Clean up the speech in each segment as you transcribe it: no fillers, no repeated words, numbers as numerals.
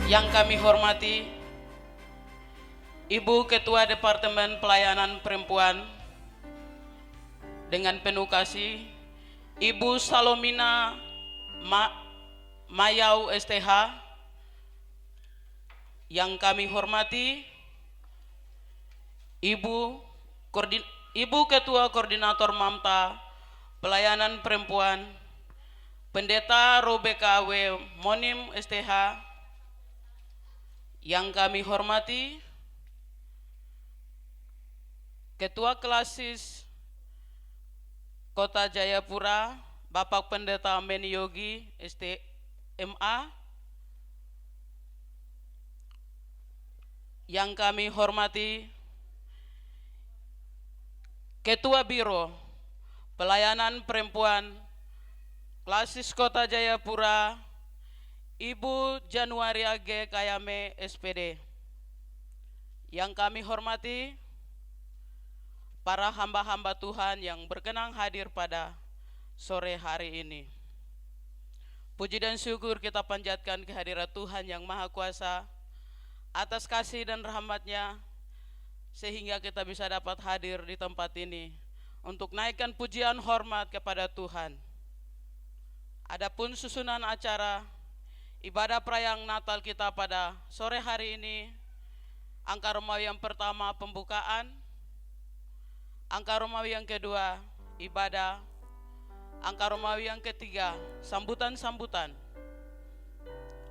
Yang kami hormati Ibu Ketua Departemen Pelayanan Perempuan dengan penuh kasih, Ibu Salomina Mayau STH. Yang kami hormati Ibu Ketua Koordinator Mamta Pelayanan Perempuan Pendeta Robeka W. Monim STH. Yang kami hormati Ketua Klasis Kota Jayapura Bapak Pendeta Meni Yogi STMA. Yang kami hormati Ketua Biro Pelayanan Perempuan Klasis Kota Jayapura Ibu Januari AG Kayame SPD. Yang kami hormati para hamba-hamba Tuhan yang berkenan hadir pada sore hari ini. Puji dan syukur kita panjatkan kehadirat Tuhan yang Maha Kuasa atas kasih dan rahmat-Nya, sehingga kita bisa dapat hadir di tempat ini untuk naikkan pujian hormat kepada Tuhan. Adapun susunan acara ibadah perayaan Natal kita pada sore hari ini, angka Romawi yang pertama pembukaan, angka Romawi yang kedua ibadah, angka Romawi yang ketiga sambutan-sambutan,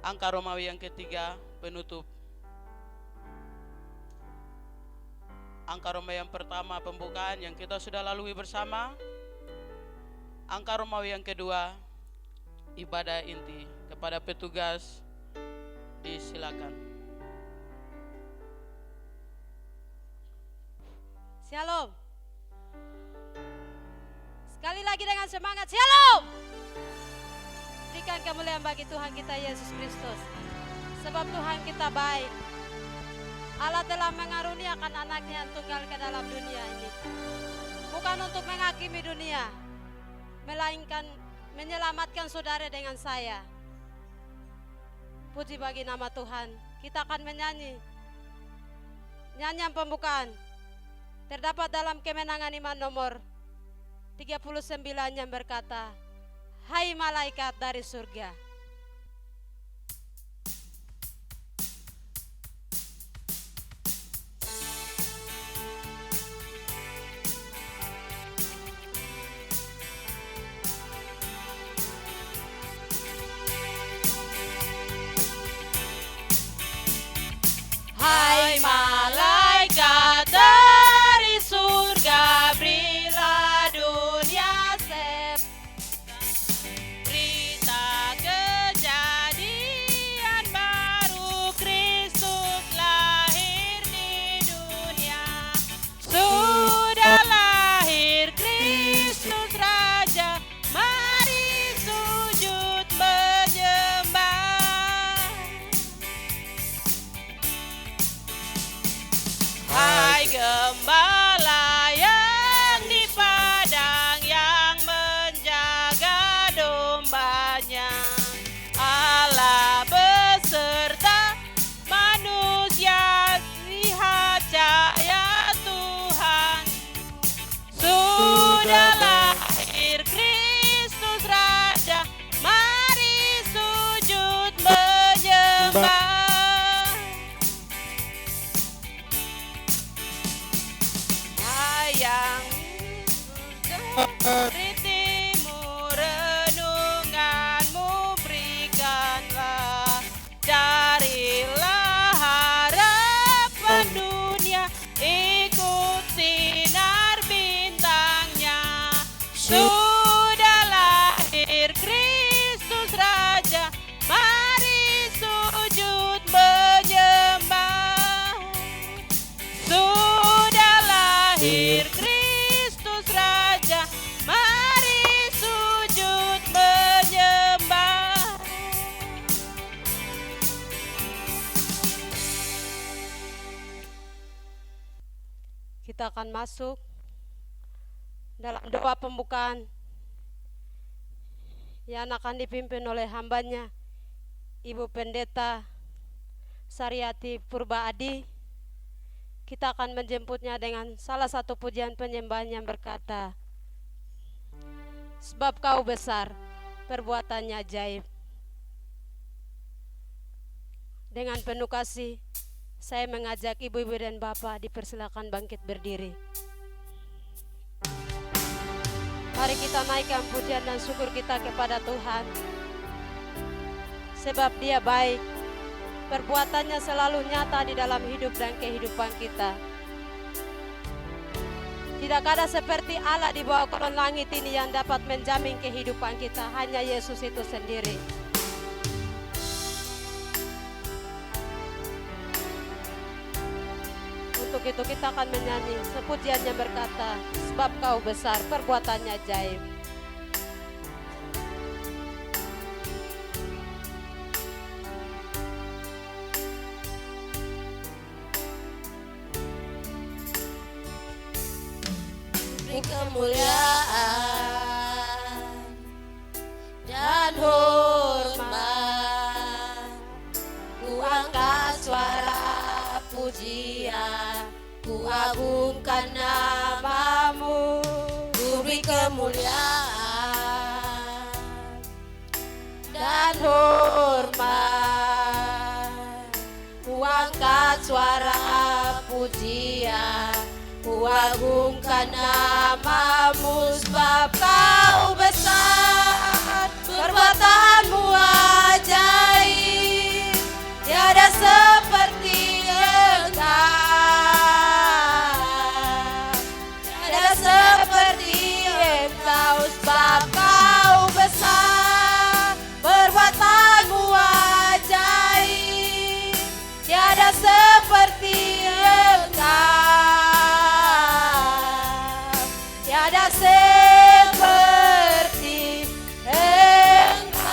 angka Romawi yang ketiga penutup. Angka Romawi yang pertama pembukaan yang kita sudah lalui bersama, angka Romawi yang kedua ibadah inti. Kepada petugas disilakan. Shalom. Sekali lagi dengan semangat, shalom. Berikan kemuliaan bagi Tuhan kita Yesus Kristus. Sebab Tuhan kita baik. Allah telah mengaruniakan anaknya yang tunggal ke dalam dunia ini. Bukan untuk menghakimi dunia, melainkan menyelamatkan saudara dengan saya. Puji bagi nama Tuhan. Kita akan menyanyi nyanyian pembukaan. Terdapat dalam Kemenangan Iman nomor 39 yang berkata, hai malaikat dari surga. Hai malaikat dari surga, berilah dunia berita kejadian baru, Kristus lahir di dunia. Sudah lahir Kristus Raja, mari sujud menyembah. Hai gembala yang di padang, yang menjaga dombanya, Allah beserta manusia, lihat cahaya Tuhan. Sudah lahir Kristus Raja, mari sujud menyembah. Yang dari timur, renunganmu berikanlah, carilah harapan dunia, ikut sinar bintangnya. Sudah lahir Kristus Raja, mari sujud menyembah. Sudah lahir Kristus Raja, mari sujud menyembah. Kita akan masuk dalam doa pembukaan yang akan dipimpin oleh hambanya Ibu Pendeta Sariati Purba Adi, kita akan menjemputnya dengan salah satu pujian penyembahan yang berkata, sebab kau besar, perbuatannya ajaib. Dengan penuh kasih, saya mengajak ibu-ibu dan bapak dipersilakan bangkit berdiri. Mari kita naikkan pujian dan syukur kita kepada Tuhan. Sebab Dia baik, perbuatannya selalu nyata di dalam hidup dan kehidupan kita. Tidak ada seperti Allah di bawah kolong langit ini yang dapat menjamin kehidupan kita. Hanya Yesus itu sendiri. Untuk itu kita akan menyanyi sepujian yang berkata, sebab kau besar, perbuatannya ajaib. Beri kemuliaan dan hormat, ku angkat suara pujian, ku agungkan namamu. Ku beri kemuliaan dan hormat, ku angkat suara pujian, ku agungkan namamu. Sebab kau besar, perbuatanmu ajaib, tiada seperti engkau, tiada seperti engkau. Sebab kau besar, perbuatanmu ajaib, tiada seperti engkau, tiada seperti engkau.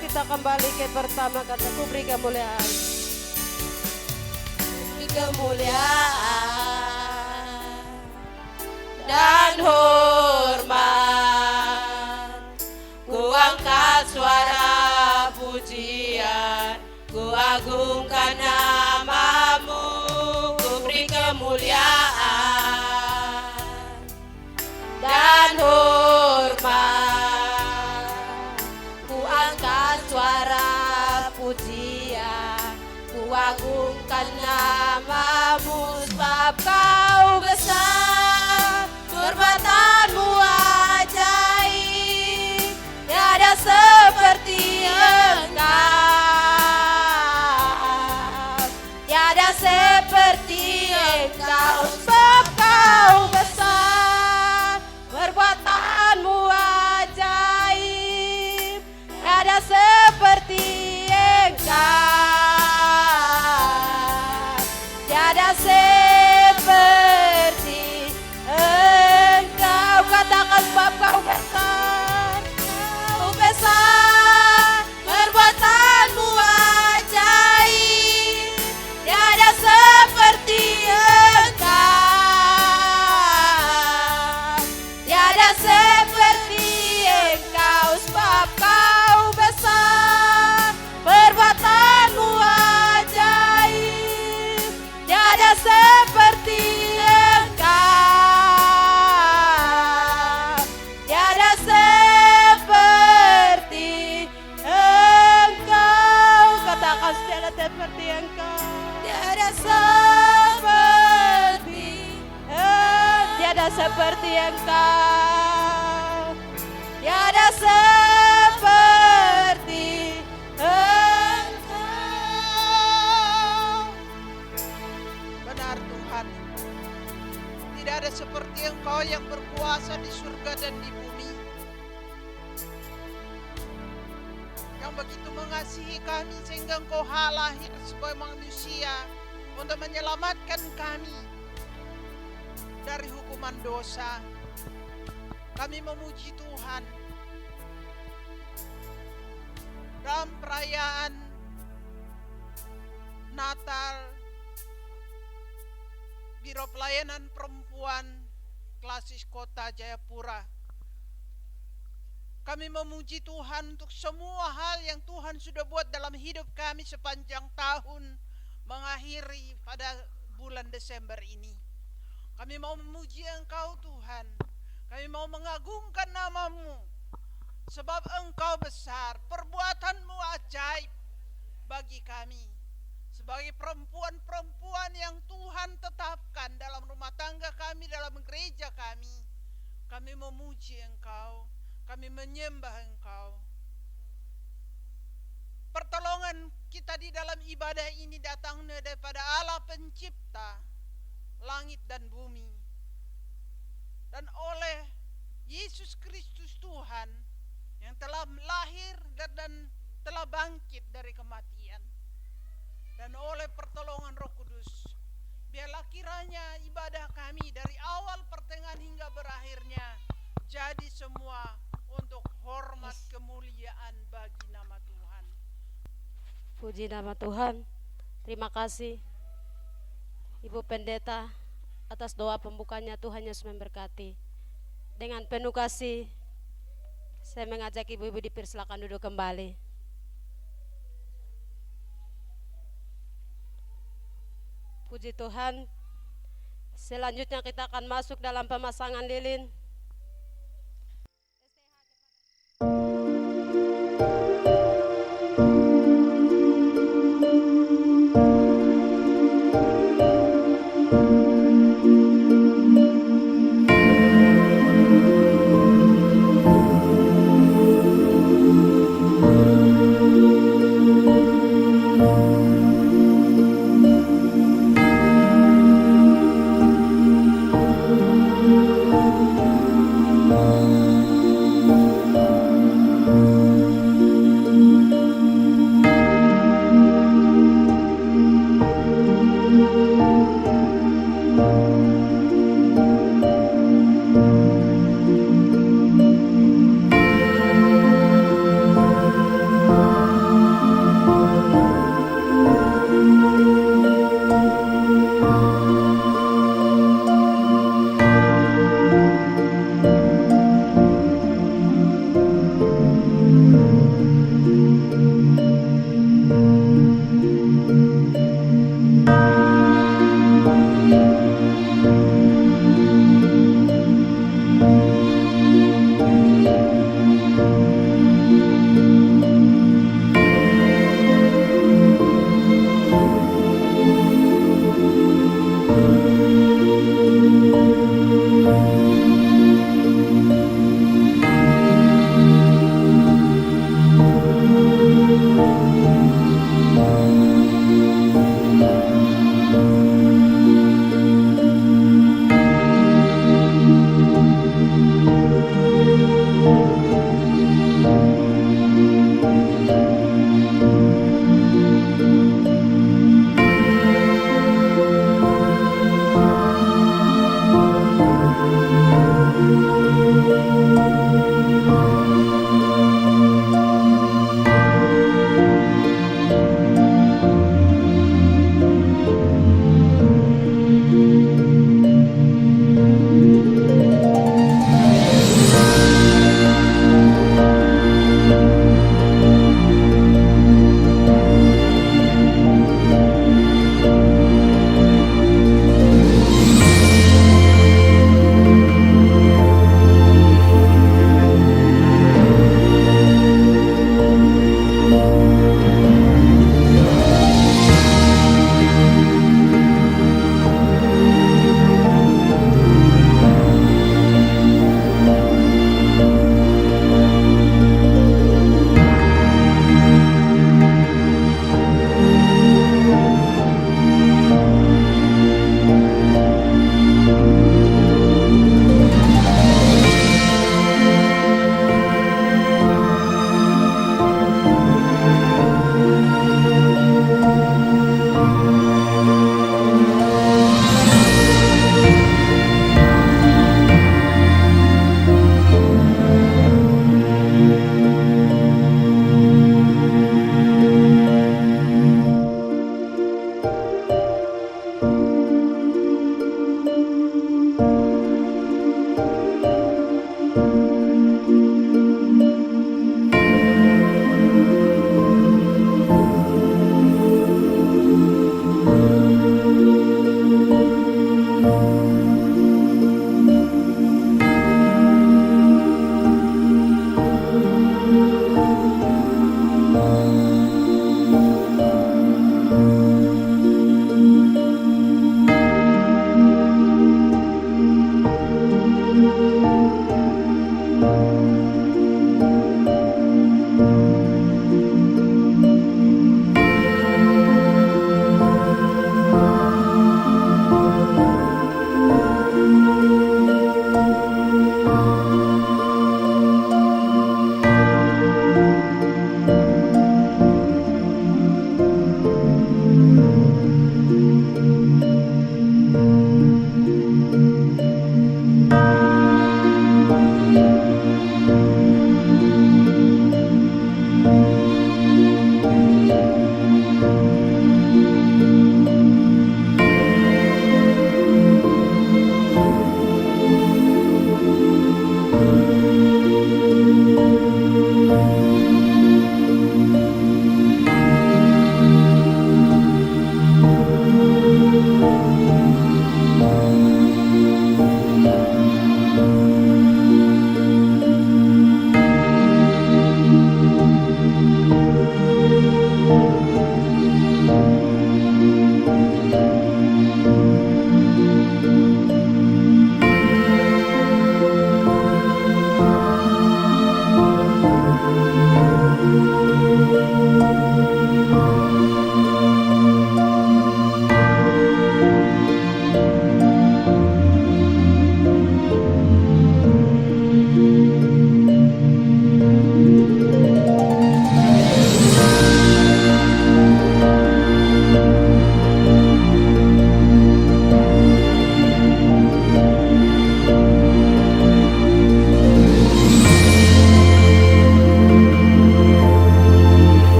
Kita kembali ke pertama kata, ku beri kemuliaan. Beri kemuliaan dan hormat, ku angkat suara pujian, ku agungkan namamu. Ku beri kemuliaan dan hormat, ku angkat suara pujian, ku agungkan namamu. Sebab kau besar, perbuatanmu ajaib, tiada seperti engkau, tiada seperti engkau. Sebab kau besar, perbuatanmu ajaib, tiada seperti engkau, tiada seperti engkau. Katakan, sebab kau besar, kau besar, perbuatanmu ajaib, tiada seperti engkau, tiada seperti engkau. Sebab kau besar, perbuatanmu ajaib, tiada seperti engkau, tiada seperti engkau. Katakan, tiada seperti engkau. Tiada seperti Tiada seperti engkau. tiada seperti engkau. Benar Tuhan, tidak ada seperti Engkau yang berkuasa di surga dan di bumi, yang begitu mengasihi kami sehingga Engkau lahir sebagai manusia untuk menyelamatkan kami dari hukuman dosa. Kami memuji Tuhan dalam perayaan Natal. Biro Pelayanan Perempuan Klasis Kota Jayapura, Kami memuji Tuhan untuk semua hal yang Tuhan sudah buat dalam hidup kami sepanjang tahun mengakhiri pada bulan Desember ini. Kami mau memuji Engkau Tuhan. Kami mau mengagungkan nama-Mu. Sebab Engkau besar, perbuatan-Mu ajaib bagi kami. Sebagai perempuan-perempuan yang Tuhan tetapkan dalam rumah tangga kami, dalam gereja kami memuji Engkau. Kami menyembah Engkau. Pertolongan kita di dalam ibadah ini datangnya daripada Allah pencipta langit dan bumi. Dan oleh Yesus Kristus Tuhan yang telah lahir dan telah bangkit dari kematian. Dan oleh pertolongan Roh Kudus, biarlah kiranya ibadah kami dari awal pertengahan hingga berakhirnya jadi semua untuk hormat kemuliaan bagi nama Tuhan. Puji nama Tuhan. Terima kasih Ibu Pendeta atas doa pembukanya. Tuhan Yesus memberkati. Dengan penuh kasih saya mengajak ibu-ibu dipersilakan duduk kembali. Puji Tuhan. Selanjutnya kita akan masuk dalam pemasangan lilin.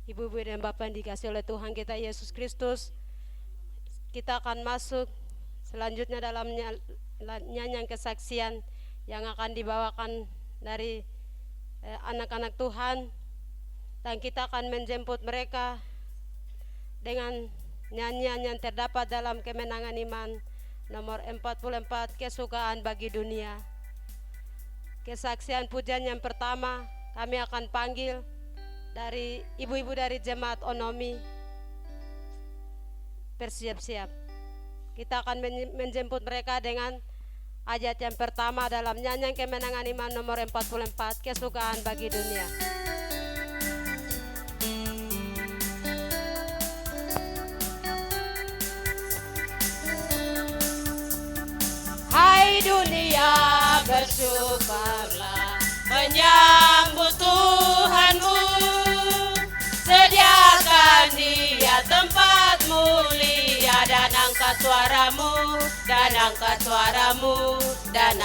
Ibu-ibu dan Bapak yang dikasih oleh Tuhan kita Yesus Kristus, kita akan masuk selanjutnya dalam nyanyian kesaksian yang akan dibawakan dari anak-anak Tuhan, dan kita akan menjemput mereka dengan nyanyian yang terdapat dalam Kemenangan Iman nomor 44, Kesukaan Bagi Dunia. Kesaksian pujian yang pertama kami akan panggil dari ibu-ibu dari jemaat Onomi. Bersiap-siap. Kita akan menjemput mereka dengan ayat yang pertama dalam nyanyian Kemenangan Iman nomor 44, Kesukaan Bagi Dunia. Hai dunia, bersyukurlah menyambut Tuhanmu. Sediakan Dia tempat mulia, dan angkat suaramu, dan angkat suaramu, dan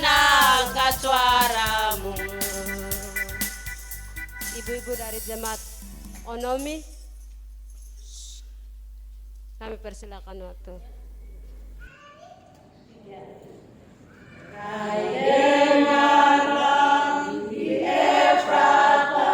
angkat suaramu. Ibu-ibu dari jemaat Onomi, kami persilakan waktu. Dengarlah di Efrata,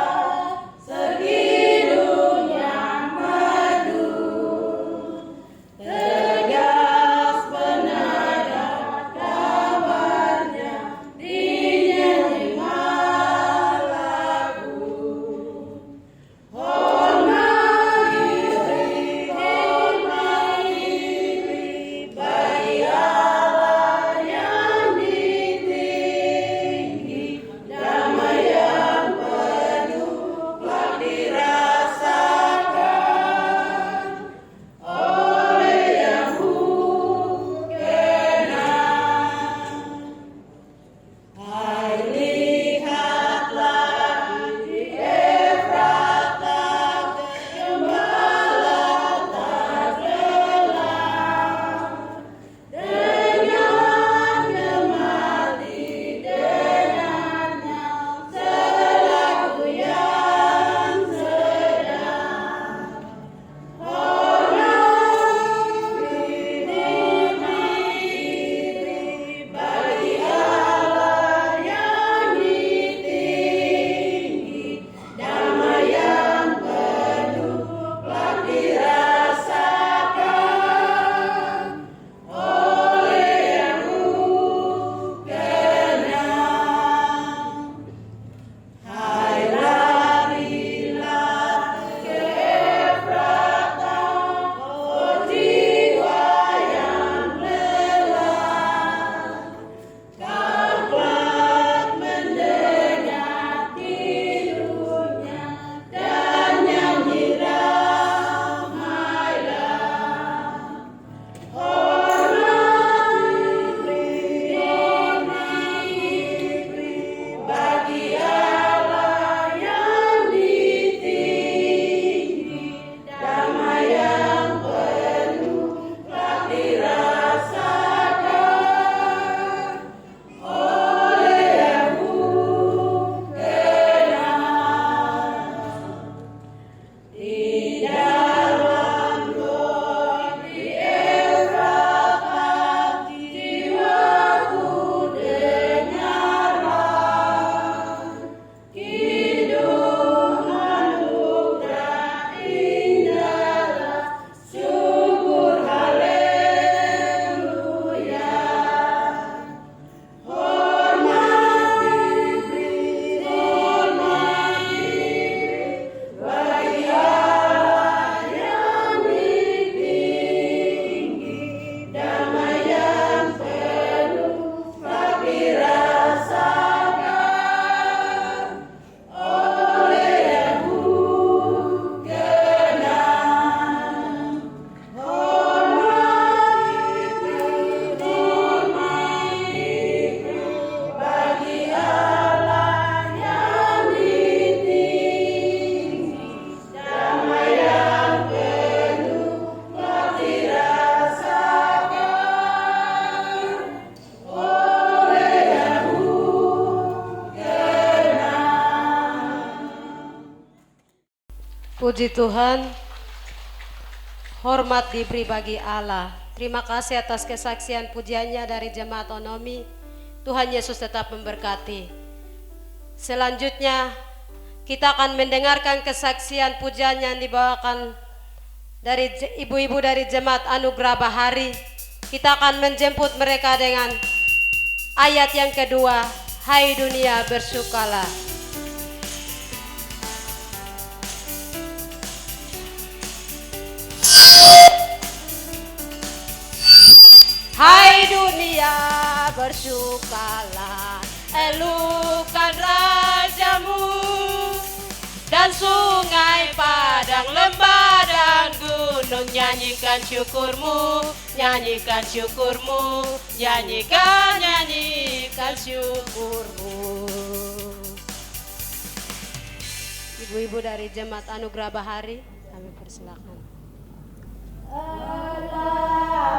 Puji Tuhan, hormat diberi bagi Allah. Terima kasih atas kesaksian pujiannya dari jemaat Onomi. Tuhan Yesus tetap memberkati. Selanjutnya kita akan mendengarkan kesaksian pujian yang dibawakan dari ibu-ibu dari jemaat Anugerah Bahari. Kita akan menjemput mereka dengan ayat yang kedua, hai dunia bersukalah. Hai dunia bersukalah, elukan rajamu, Dan sungai, padang, lembah, dan gunung, nyanyikan syukurmu, nyanyikan syukurmu, nyanyikan, nyanyikan syukurmu. Ibu-ibu dari jemaat Anugerah Bahari, kami persilakan.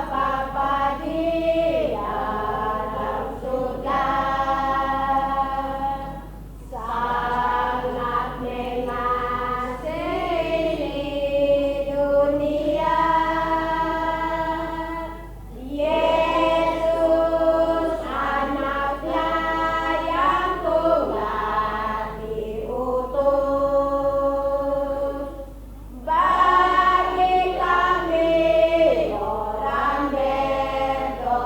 Bapa di dalam surga, sangat mengasihi dunia. Yesus anaknya yang tunggal diutus bagi kami orang berdosa.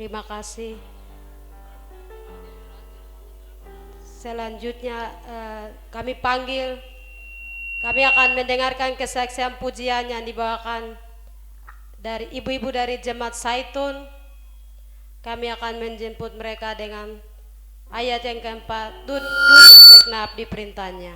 Terima kasih. Selanjutnya kami akan mendengarkan kesaksian pujian yang dibawakan dari ibu-ibu dari Jemaat Zaitun. Kami akan menjemput mereka dengan ayat yang keempat, dunia segenap di perintahnya.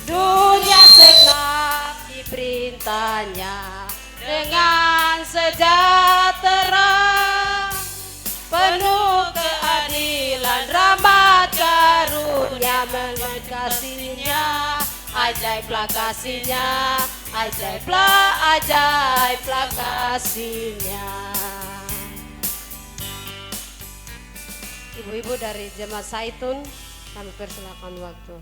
Dunia segenap di perintahnya dengan sejahtera, penuh keadilan, rahmat karunia mengasihinya. Ajaiblah kasihnya, ajaiblah kasihnya. Ibu-ibu dari Jemaat Zaitun, kami persilakan waktu.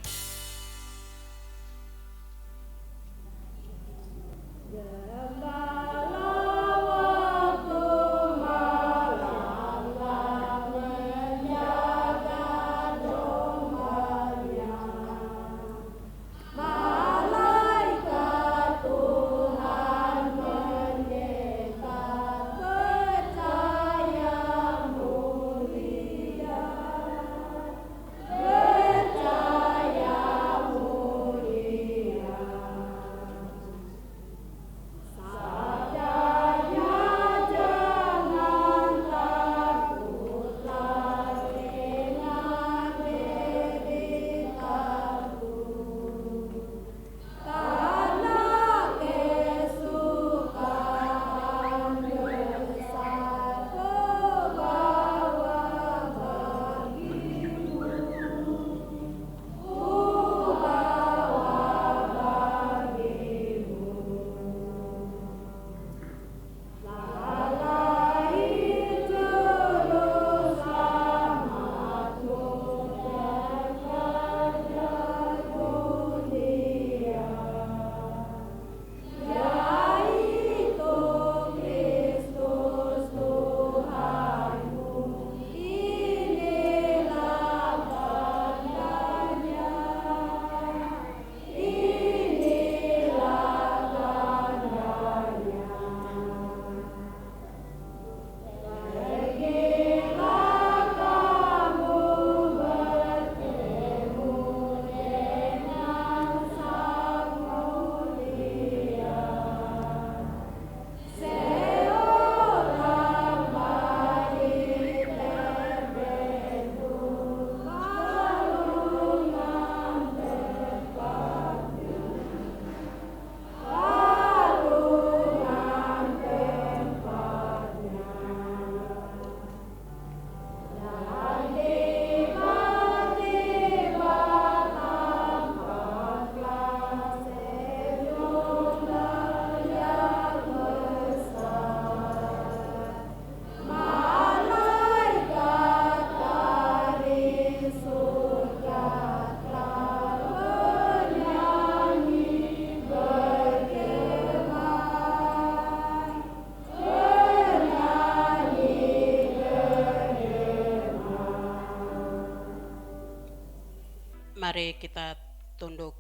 Mari kita tunduk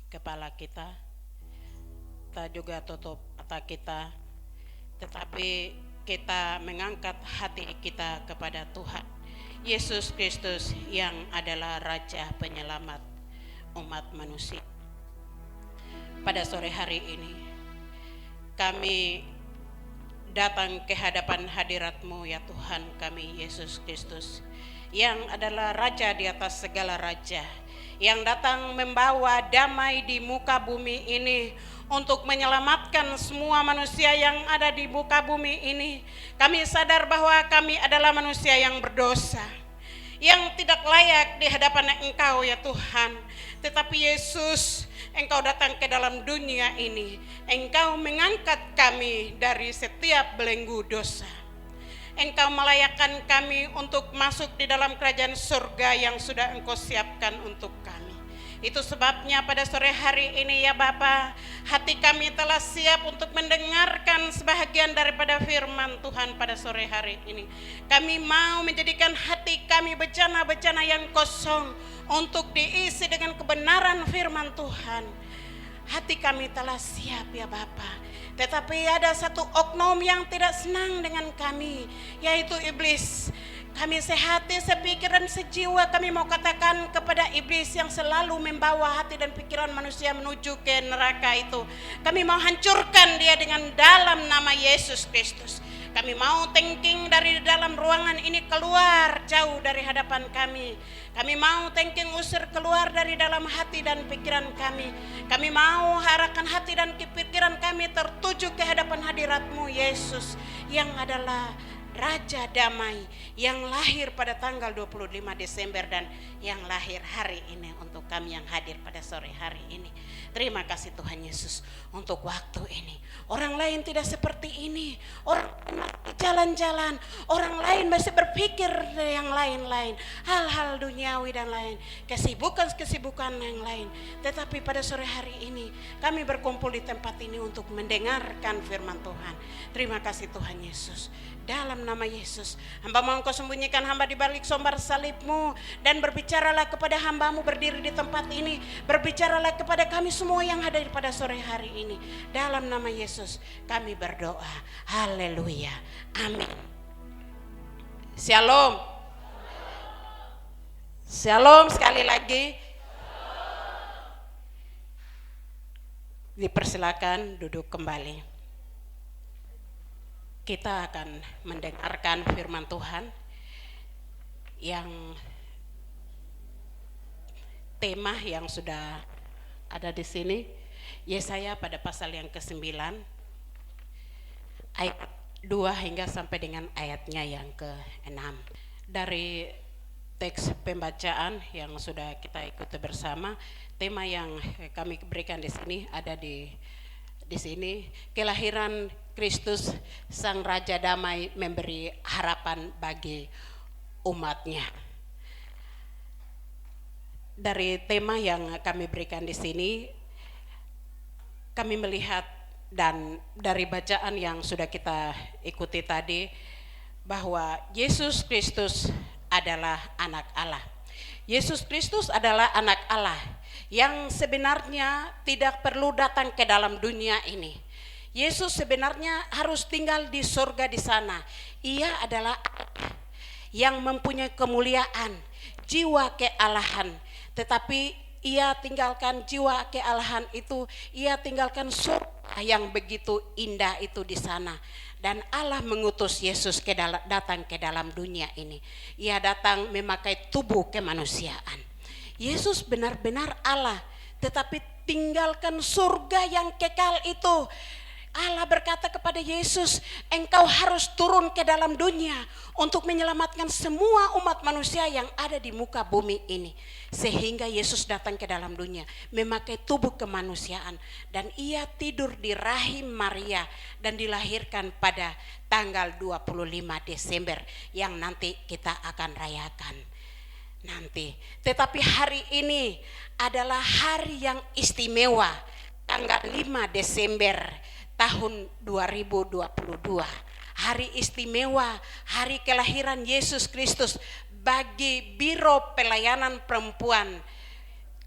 kepala kita juga tutup mata kita, tetapi kita mengangkat hati kita kepada Tuhan Yesus Kristus yang adalah Raja Penyelamat umat manusia. Pada sore hari ini kami datang ke hadapan hadirat-Mu ya Tuhan kami Yesus Kristus, yang adalah Raja di atas segala raja, yang datang membawa damai di muka bumi ini untuk menyelamatkan semua manusia yang ada di muka bumi ini. Kami sadar bahwa kami adalah manusia yang berdosa, yang tidak layak di hadapan Engkau ya Tuhan. Tetapi Yesus, Engkau datang ke dalam dunia ini, Engkau mengangkat kami dari setiap belenggu dosa. Engkau melayakkan kami untuk masuk di dalam kerajaan surga yang sudah Engkau siapkan untuk kami. Itu sebabnya pada sore hari ini ya Bapa, hati kami telah siap untuk mendengarkan sebahagian daripada firman Tuhan pada sore hari ini. Kami mau menjadikan hati kami bejana-bejana yang kosong untuk diisi dengan kebenaran firman Tuhan. Hati kami telah siap ya Bapa. Tetapi ada satu oknum yang tidak senang dengan kami, yaitu iblis. Kami sehati, sepikir dan sejiwa kami mau katakan kepada iblis yang selalu membawa hati dan pikiran manusia menuju ke neraka itu. Kami mau hancurkan dia dengan dalam nama Yesus Kristus. Kami mau tengking dari dalam ruangan ini keluar jauh dari hadapan kami. Kami mau tengking usir keluar dari dalam hati dan pikiran kami. Kami mau arahkan hati dan pikiran kami tertuju ke hadapan hadirat-Mu Yesus, yang adalah Raja Damai yang lahir pada tanggal 25 Desember dan yang lahir hari ini untuk kami yang hadir pada sore hari ini. Terima kasih Tuhan Yesus untuk waktu ini. Orang lain tidak seperti ini. Orang jalan-jalan, orang lain masih berpikir yang lain-lain, hal-hal duniawi dan lain, kesibukan-kesibukan yang lain. Tetapi pada sore hari ini kami berkumpul di tempat ini untuk mendengarkan firman Tuhan. Terima kasih Tuhan Yesus. Dalam nama Yesus, hamba mau Engkau sembunyikan hamba di balik sombar salib-Mu, dan berbicaralah kepada hamba-Mu berdiri di tempat ini. Berbicaralah kepada kami semua yang hadir pada sore hari ini. Dalam nama Yesus kami berdoa. Haleluya. Amin. Shalom. Shalom sekali lagi. Dipersilakan duduk kembali. Kita akan mendengarkan firman Tuhan yang tema yang sudah ada di sini, Yesaya pada pasal yang ke-9 ayat 2 hingga sampai dengan ayatnya yang ke-6. Dari teks pembacaan yang sudah kita ikuti bersama, tema yang kami berikan di sini ada di sini, kelahiran Kristus Sang Raja Damai memberi harapan bagi umatnya. Dari tema yang kami berikan di sini, kami melihat dan dari bacaan yang sudah kita ikuti tadi, bahwa Yesus Kristus adalah anak Allah. Yesus Kristus adalah anak Allah yang sebenarnya tidak perlu datang ke dalam dunia ini. Yesus sebenarnya harus tinggal di surga di sana. Ia adalah yang mempunyai kemuliaan, jiwa kealahan. Tetapi ia tinggalkan jiwa kealahan itu, ia tinggalkan surga yang begitu indah itu di sana. Dan Allah mengutus Yesus datang ke dalam dunia ini. Ia datang memakai tubuh kemanusiaan. Yesus benar-benar Allah, tetapi tinggalkan surga yang kekal itu. Allah berkata kepada Yesus, engkau harus turun ke dalam dunia untuk menyelamatkan semua umat manusia yang ada di muka bumi ini. Sehingga Yesus datang ke dalam dunia memakai tubuh kemanusiaan, dan ia tidur di rahim Maria dan dilahirkan pada tanggal 25 Desember yang nanti kita akan rayakan nanti. Tetapi hari ini adalah hari yang istimewa, tanggal 5 Desember tahun 2022. Hari istimewa, hari kelahiran Yesus Kristus bagi Biro Pelayanan Perempuan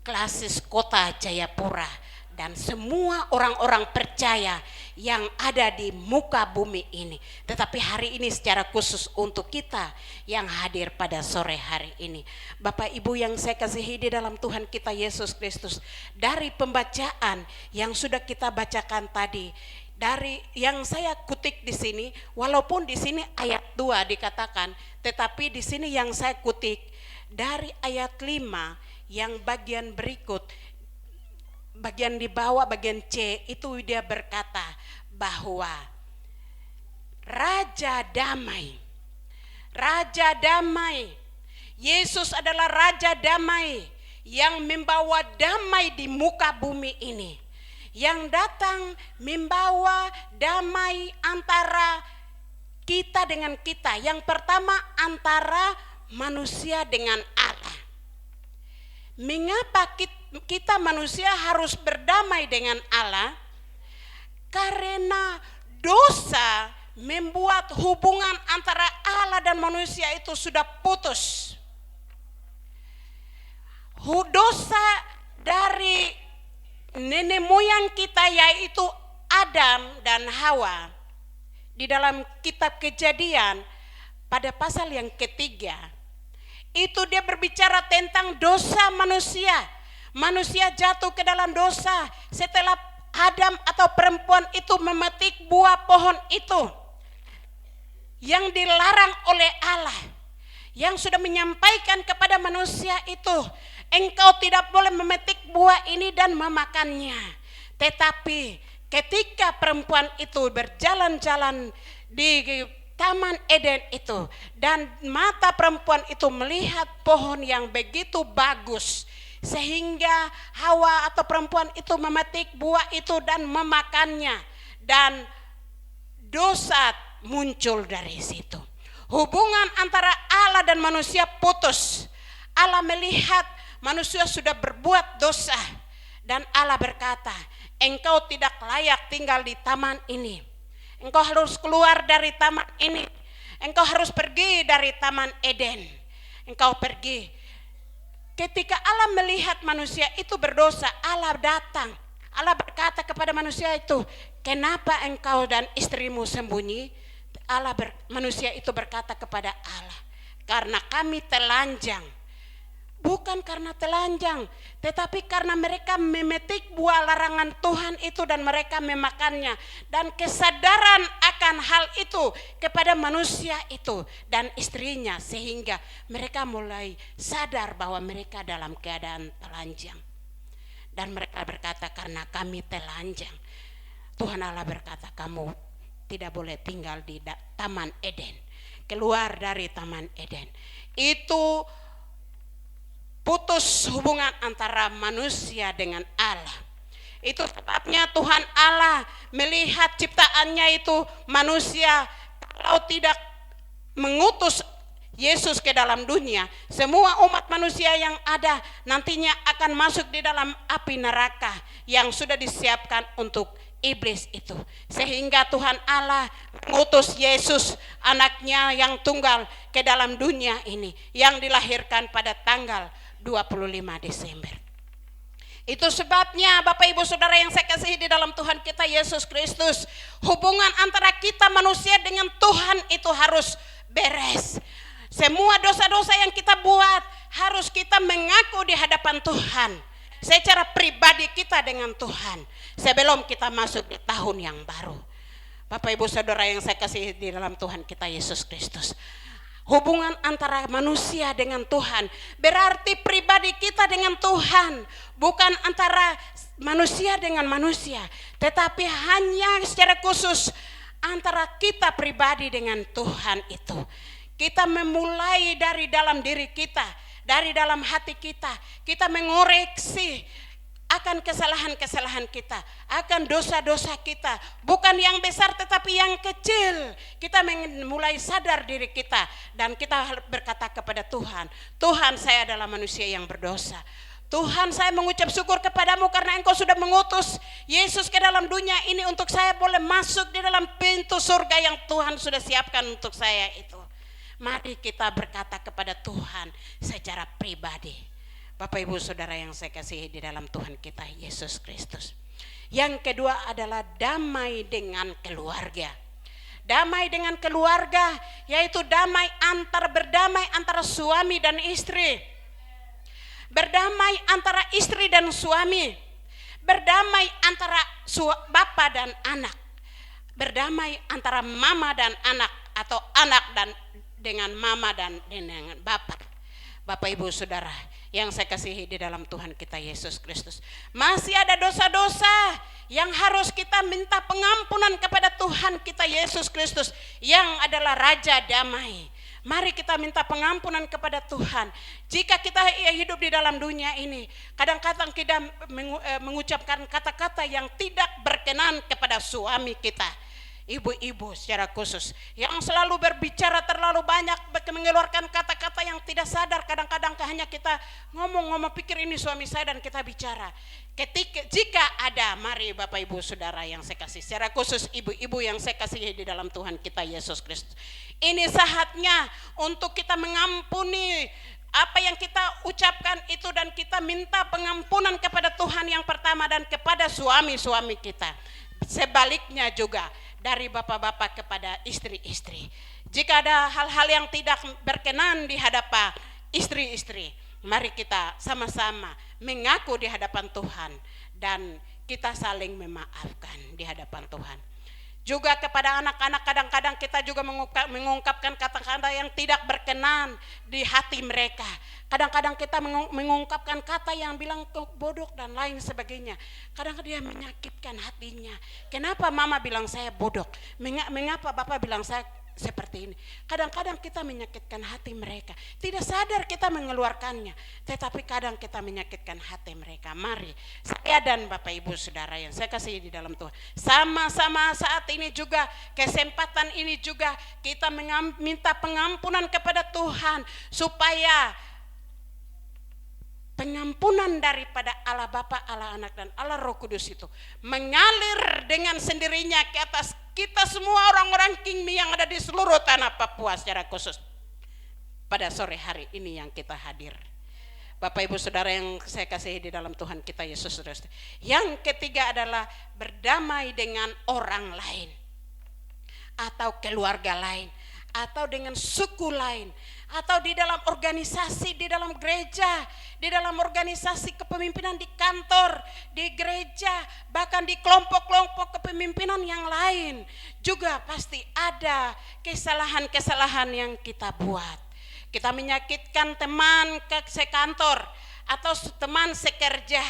Klasis Kota Jayapura dan semua orang-orang percaya yang ada di muka bumi ini. Tetapi hari ini secara khusus untuk kita yang hadir pada sore hari ini. Bapak Ibu yang saya kasihi di dalam Tuhan kita Yesus Kristus, dari pembacaan yang sudah kita bacakan tadi, dari yang saya kutip di sini, walaupun di sini ayat 2 dikatakan, tetapi di sini yang saya kutip dari ayat 5 yang bagian berikut, bagian di bawah, bagian C itu dia berkata bahwa Raja Damai, Raja Damai, Yesus adalah Raja Damai yang membawa damai di muka bumi ini, yang datang membawa damai antara kita dengan kita. Yang pertama antara manusia dengan Allah. Mengapa kita manusia harus berdamai dengan Allah? Karena dosa membuat hubungan antara Allah dan manusia itu sudah putus. Dosa dari nenek moyang kita yaitu Adam dan Hawa. Di dalam kitab Kejadian pada pasal yang ketiga, itu dia berbicara tentang dosa manusia. Manusia jatuh ke dalam dosa setelah Adam atau perempuan itu memetik buah pohon itu yang dilarang oleh Allah, yang sudah menyampaikan kepada manusia itu, engkau tidak boleh memetik buah ini dan memakannya. Tetapi ketika perempuan itu berjalan-jalan di Taman Eden itu, dan mata perempuan itu melihat pohon yang begitu bagus, sehingga Hawa atau perempuan itu memetik buah itu dan memakannya, dan dosa muncul dari situ. Hubungan antara Allah dan manusia putus. Allah melihat manusia sudah berbuat dosa, dan Allah berkata, engkau tidak layak tinggal di taman ini. Engkau harus keluar dari taman ini. Engkau harus pergi dari Taman Eden. Engkau pergi. Ketika Allah melihat manusia itu berdosa, Allah datang. Allah berkata kepada manusia itu, kenapa engkau dan istrimu sembunyi? Manusia itu berkata kepada Allah, karena kami telanjang. Bukan karena telanjang, tetapi karena mereka memetik buah larangan Tuhan itu dan mereka memakannya. Dan kesadaran akan hal itu kepada manusia itu dan istrinya, sehingga mereka mulai sadar bahwa mereka dalam keadaan telanjang. Dan mereka berkata, karena kami telanjang. Tuhan Allah berkata, kamu tidak boleh tinggal di Taman Eden. Keluar dari Taman Eden. Itu putus hubungan antara manusia dengan Allah. Itu sebabnya Tuhan Allah melihat ciptaannya itu manusia, kalau tidak mengutus Yesus ke dalam dunia, semua umat manusia yang ada nantinya akan masuk di dalam api neraka yang sudah disiapkan untuk iblis itu. Sehingga Tuhan Allah mengutus Yesus, anaknya yang tunggal, ke dalam dunia ini, yang dilahirkan pada tanggal 25 Desember. Itu sebabnya Bapak Ibu Saudara yang saya kasihi di dalam Tuhan kita Yesus Kristus, hubungan antara kita manusia dengan Tuhan itu harus beres. Semua dosa-dosa yang kita buat harus kita mengaku di hadapan Tuhan secara pribadi kita dengan Tuhan sebelum kita masuk di tahun yang baru. Bapak Ibu Saudara yang saya kasihi di dalam Tuhan kita Yesus Kristus, hubungan antara manusia dengan Tuhan berarti pribadi kita dengan Tuhan, bukan antara manusia dengan manusia, tetapi hanya secara khusus antara kita pribadi dengan Tuhan itu. Kita memulai dari dalam diri kita, dari dalam hati kita, kita mengoreksi akan kesalahan-kesalahan kita, akan dosa-dosa kita, bukan yang besar tetapi yang kecil. Kita mulai sadar diri kita dan kita berkata kepada Tuhan, Tuhan, saya adalah manusia yang berdosa. Tuhan, saya mengucap syukur kepadamu karena engkau sudah mengutus Yesus ke dalam dunia ini untuk saya boleh masuk di dalam pintu surga yang Tuhan sudah siapkan untuk saya itu. Mari kita berkata kepada Tuhan secara pribadi. Bapak Ibu Saudara yang saya kasihi di dalam Tuhan kita Yesus Kristus. Yang kedua adalah damai dengan keluarga. Damai dengan keluarga yaitu berdamai antara suami dan istri. Berdamai antara istri dan suami. Berdamai antara bapak dan anak. Berdamai antara mama dan anak, atau anak dengan mama dan dengan bapak. Bapak Ibu Saudara yang saya kasihi di dalam Tuhan kita Yesus Kristus, masih ada dosa-dosa yang harus kita minta pengampunan kepada Tuhan kita Yesus Kristus yang adalah Raja Damai. Mari kita minta pengampunan kepada Tuhan. Jika kita hidup di dalam dunia ini, kadang-kadang kita mengucapkan kata-kata yang tidak berkenan kepada suami kita, ibu-ibu secara khusus yang selalu berbicara terlalu banyak, mengeluarkan kata-kata yang tidak sadar. Kadang-kadang hanya kita ngomong pikir ini suami saya dan kita bicara. Jika ada, mari Bapak Ibu Saudara yang saya kasih, secara khusus ibu-ibu yang saya kasih di dalam Tuhan kita Yesus Kristus, ini saatnya untuk kita mengampuni apa yang kita ucapkan itu, dan kita minta pengampunan kepada Tuhan yang pertama dan kepada suami-suami kita. Sebaliknya juga dari bapak-bapak kepada istri-istri. Jika ada hal-hal yang tidak berkenan di hadapan istri-istri, mari kita sama-sama mengaku di hadapan Tuhan dan kita saling memaafkan di hadapan Tuhan. Juga kepada anak-anak, kadang-kadang kita juga mengungkapkan kata-kata yang tidak berkenan di hati mereka. Kadang-kadang kita mengungkapkan kata yang bilang bodoh dan lain sebagainya. Kadang-kadang dia menyakitkan hatinya. Kenapa mama bilang saya bodoh? Mengapa bapak bilang saya seperti ini? Kadang-kadang kita menyakitkan hati mereka. Tidak sadar kita mengeluarkannya, tetapi kadang kita menyakitkan hati mereka. Mari saya dan Bapak Ibu Saudara yang saya kasih di dalam Tuhan, sama-sama saat ini juga, kesempatan ini juga kita minta pengampunan kepada Tuhan, supaya pengampunan daripada Allah Bapa, Allah Anak dan Allah Roh Kudus itu mengalir dengan sendirinya ke atas kita semua orang-orang Kingmi yang ada di seluruh tanah Papua secara khusus pada sore hari ini yang kita hadir. Bapak Ibu Saudara yang saya kasih di dalam Tuhan kita Yesus Kristus. Yang ketiga adalah berdamai dengan orang lain atau keluarga lain atau dengan suku lain, atau di dalam organisasi, di dalam gereja, di dalam organisasi kepemimpinan di kantor, di gereja, bahkan di kelompok-kelompok kepemimpinan yang lain. Juga pasti ada kesalahan-kesalahan yang kita buat. Kita menyakitkan teman sekantor atau teman sekerja.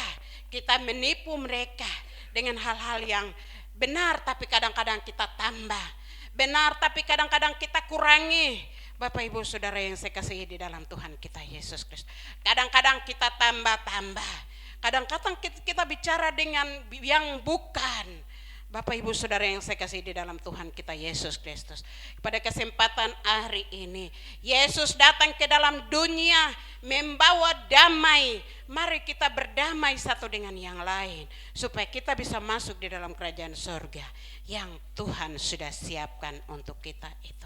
Kita menipu mereka dengan hal-hal yang benar, tapi kadang-kadang kita tambah. Benar, tapi kadang-kadang kita kurangi. Bapak Ibu Saudara yang saya kasihi di dalam Tuhan kita Yesus Kristus, kadang-kadang kita tambah-tambah, kadang-kadang kita bicara dengan yang bukan. Bapak Ibu Saudara yang saya kasih di dalam Tuhan kita Yesus Kristus, pada kesempatan hari ini Yesus datang ke dalam dunia membawa damai. Mari kita berdamai satu dengan yang lain, supaya kita bisa masuk di dalam kerajaan surga yang Tuhan sudah siapkan untuk kita itu.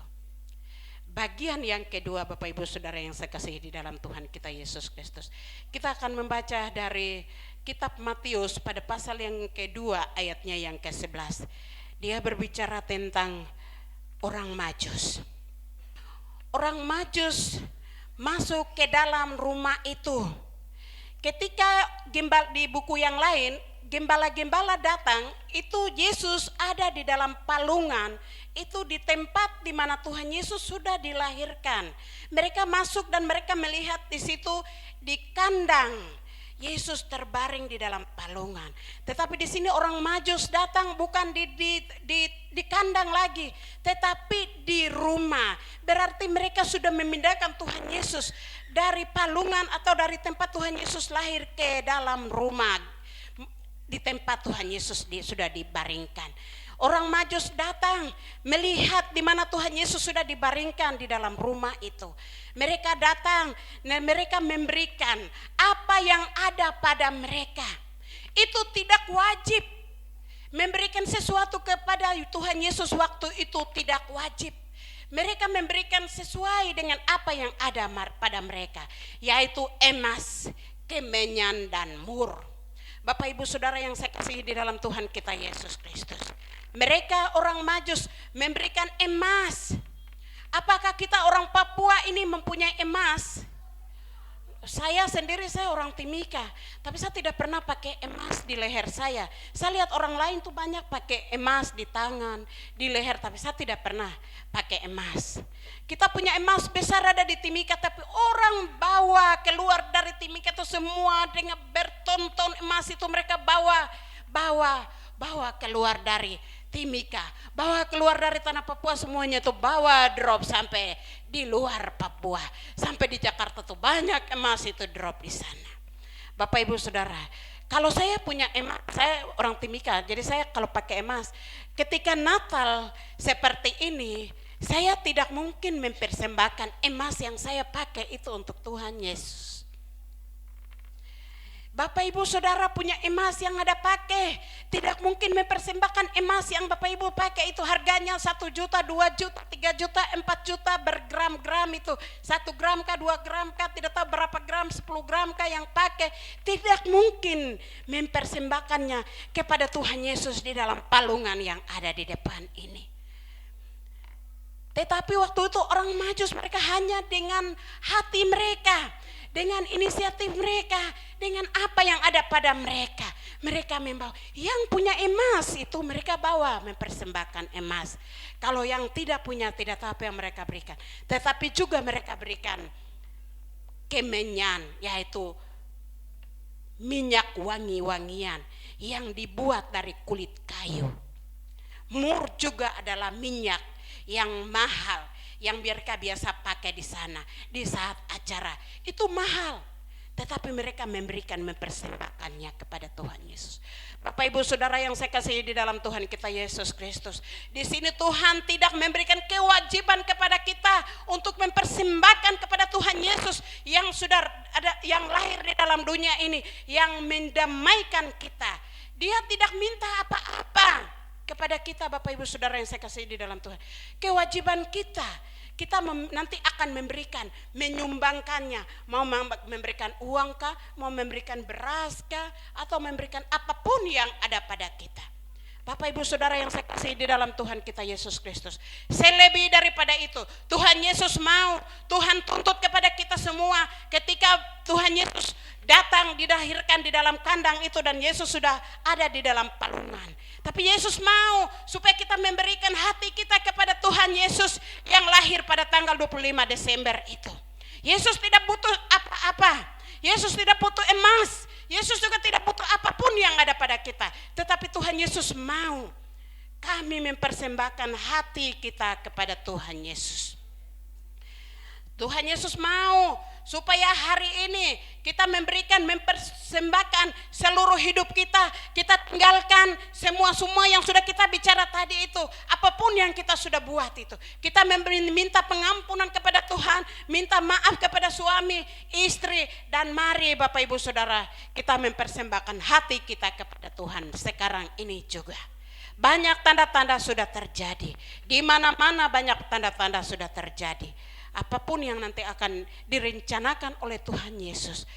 Bagian yang kedua, Bapak Ibu Saudara yang saya kasih di dalam Tuhan kita Yesus Kristus, kita akan membaca dari kitab Matius pada pasal yang kedua ayatnya yang ke-11. Dia berbicara tentang orang Majus. Orang Majus masuk ke dalam rumah itu. Ketika di buku yang lain, gembala-gembala datang, itu Yesus ada di dalam palungan, itu di tempat di mana Tuhan Yesus sudah dilahirkan. Mereka masuk dan mereka melihat di situ di kandang Yesus terbaring di dalam palungan. Tetapi di sini orang Majus datang bukan di kandang lagi, tetapi di rumah. Berarti mereka sudah memindahkan Tuhan Yesus dari palungan atau dari tempat Tuhan Yesus lahir ke dalam rumah, di tempat Tuhan Yesus sudah dibaringkan. Orang Majus datang melihat di mana Tuhan Yesus sudah dibaringkan di dalam rumah itu. Mereka datang dan mereka memberikan apa yang ada pada mereka. Itu tidak wajib. Memberikan sesuatu kepada Tuhan Yesus waktu itu tidak wajib. Mereka memberikan sesuai dengan apa yang ada pada mereka, yaitu emas, kemenyan dan mur. Bapak Ibu Saudara yang saya kasihi di dalam Tuhan kita Yesus Kristus, mereka orang Majus memberikan emas. Apakah kita orang Papua ini mempunyai emas? Saya sendiri, saya orang Timika, tapi saya tidak pernah pakai emas di leher saya. Saya lihat orang lain tuh banyak pakai emas di tangan, di leher, tapi saya tidak pernah pakai emas. Kita punya emas besar ada di Timika, tapi orang bawa keluar dari Timika itu semua dengan berton-ton emas itu mereka bawa keluar dari Timika, bawa keluar dari tanah Papua, semuanya tuh bawa drop sampai di luar Papua, sampai di Jakarta tuh banyak emas itu drop di sana. Bapak Ibu Saudara, Kalau saya punya emas, saya orang Timika, jadi saya kalau pakai emas, ketika Natal seperti ini, saya tidak mungkin mempersembahkan emas yang saya pakai itu untuk Tuhan Yesus. Bapak Ibu Saudara punya emas yang ada pakai, tidak mungkin mempersembahkan emas yang Bapak Ibu pakai itu harganya 1 juta, 2 juta, 3 juta, 4 juta bergram-gram itu, 1 gram kah, 2 gram kah, tidak tahu berapa gram, 10 gram kah yang pakai. Tidak mungkin mempersembahkannya kepada Tuhan Yesus di dalam palungan yang ada di depan ini. Tetapi waktu itu orang Majus mereka hanya dengan hati mereka, dengan inisiatif mereka, dengan apa yang ada pada mereka. Mereka membawa, yang punya emas itu mereka bawa mempersembahkan emas. Kalau yang tidak punya tidak tahu apa yang mereka berikan. Tetapi juga mereka berikan kemenyan, yaitu minyak wangi-wangian yang dibuat dari kulit kayu. Mur juga adalah minyak yang mahal, yang mereka biasa pakai di sana di saat acara. Itu mahal, tetapi mereka memberikan, mempersembahkannya kepada Tuhan Yesus. Bapak Ibu Saudara yang saya kasihi di dalam Tuhan kita Yesus Kristus, di sini Tuhan tidak memberikan kewajiban kepada kita untuk mempersembahkan kepada Tuhan Yesus yang sudah ada, yang lahir di dalam dunia ini, yang mendamaikan kita. Dia tidak minta apa-apa kepada kita, Bapak Ibu Saudara yang saya kasihi di dalam Tuhan. Kewajiban kita nanti akan memberikan, menyumbangkannya, mau memberikan uang kah, mau memberikan beras kah, atau memberikan apapun yang ada pada kita. Bapak Ibu Saudara yang saya kasihi di dalam Tuhan kita Yesus Kristus, selebih daripada itu Tuhan Yesus mau, Tuhan tuntut kepada kita semua ketika Tuhan Yesus datang dilahirkan di dalam kandang itu dan Yesus sudah ada di dalam palungan. Tapi Yesus mau supaya kita memberikan hati kita kepada Tuhan Yesus yang lahir pada tanggal 25 Desember itu. Yesus tidak butuh apa-apa. Yesus tidak butuh emas. Yesus juga tidak butuh apapun yang ada pada kita. Tetapi Tuhan Yesus mau kami mempersembahkan hati kita kepada Tuhan Yesus. Tuhan Yesus mau supaya hari ini kita mempersembahkan seluruh hidup kita. Kita tinggalkan semua yang sudah kita bicara tadi itu. Apapun yang kita sudah buat itu. Kita minta pengampunan kepada Tuhan. Minta maaf kepada suami, istri. Dan mari Bapak Ibu Saudara, kita mempersembahkan hati kita kepada Tuhan sekarang ini juga. Banyak tanda-tanda sudah terjadi. Di mana-mana banyak tanda-tanda sudah terjadi. Apapun yang nanti akan direncanakan oleh Tuhan Yesus,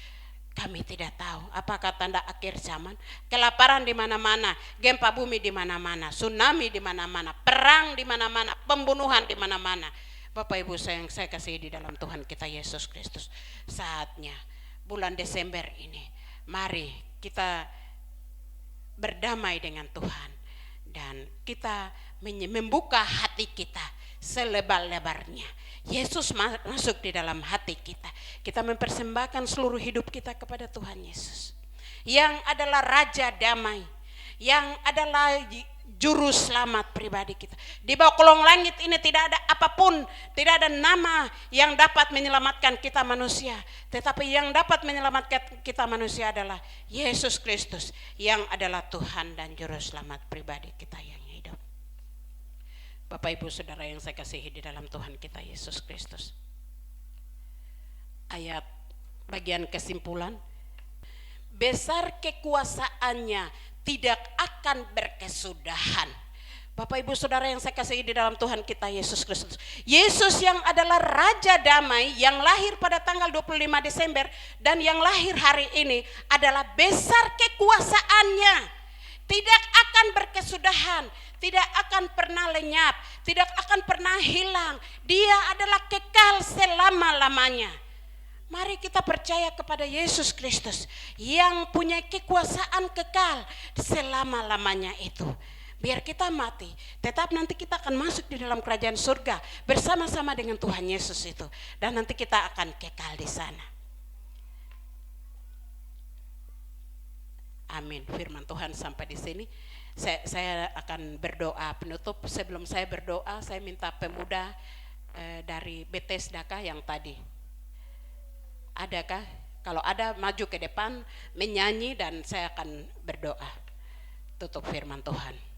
kami tidak tahu. Apakah tanda akhir zaman? Kelaparan di mana-mana, gempa bumi di mana-mana, tsunami di mana-mana, perang di mana-mana, pembunuhan di mana-mana. Bapak Ibu yang saya kasihi di dalam Tuhan kita Yesus Kristus, saatnya bulan Desember ini, mari kita berdamai dengan Tuhan dan kita membuka hati kita selebar-lebarnya. Yesus masuk di dalam hati kita. Kita mempersembahkan seluruh hidup kita kepada Tuhan Yesus, yang adalah Raja Damai, yang adalah Juru Selamat pribadi kita. Di bawah kolong langit ini tidak ada apapun, tidak ada nama yang dapat menyelamatkan kita manusia. Tetapi yang dapat menyelamatkan kita manusia adalah Yesus Kristus, yang adalah Tuhan dan Juru Selamat pribadi kita yang hidup. Bapak Ibu Saudara yang saya kasihi di dalam Tuhan kita Yesus Kristus. Ayat bagian kesimpulan. Besar kekuasaannya, tidak akan berkesudahan. Bapak Ibu Saudara yang saya kasihi di dalam Tuhan kita Yesus Kristus. Yesus yang adalah Raja Damai yang lahir pada tanggal 25 Desember dan yang lahir hari ini adalah besar kekuasaannya. Tidak akan berkesudahan, tidak akan pernah lenyap, tidak akan pernah hilang. Dia adalah kekal selama-lamanya. Mari kita percaya kepada Yesus Kristus yang punya kekuasaan kekal selama-lamanya itu. Biar kita mati, tetap nanti kita akan masuk di dalam kerajaan surga bersama-sama dengan Tuhan Yesus itu. Dan nanti kita akan kekal di sana. Amin. Firman Tuhan sampai di sini. Saya akan berdoa penutup. Sebelum saya berdoa, saya minta pemuda dari Bethesda kah yang tadi. Adakah Kalau ada maju ke depan menyanyi dan saya akan berdoa. Tutup firman Tuhan.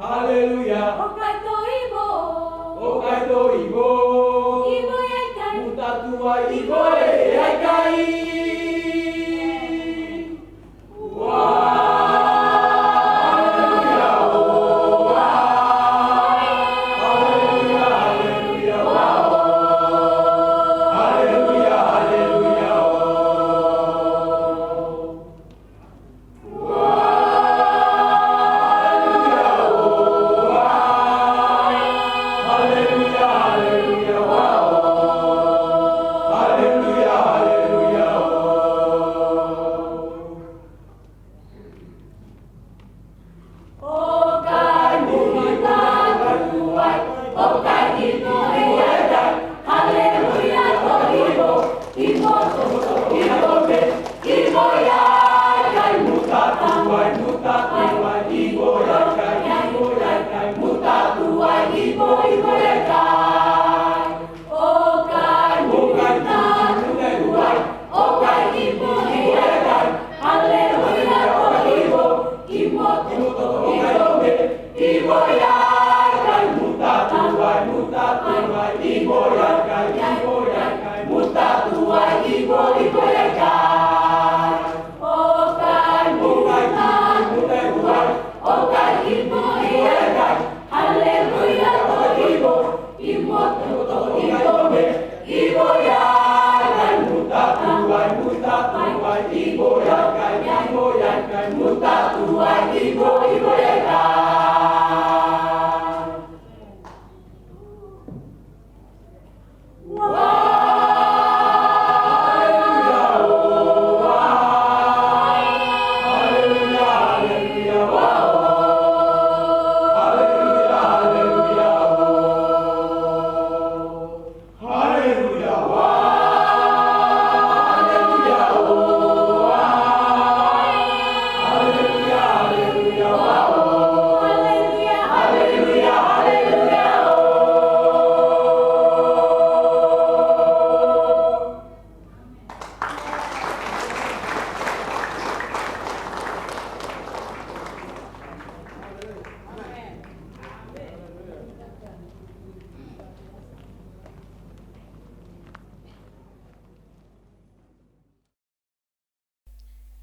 Hallelujah.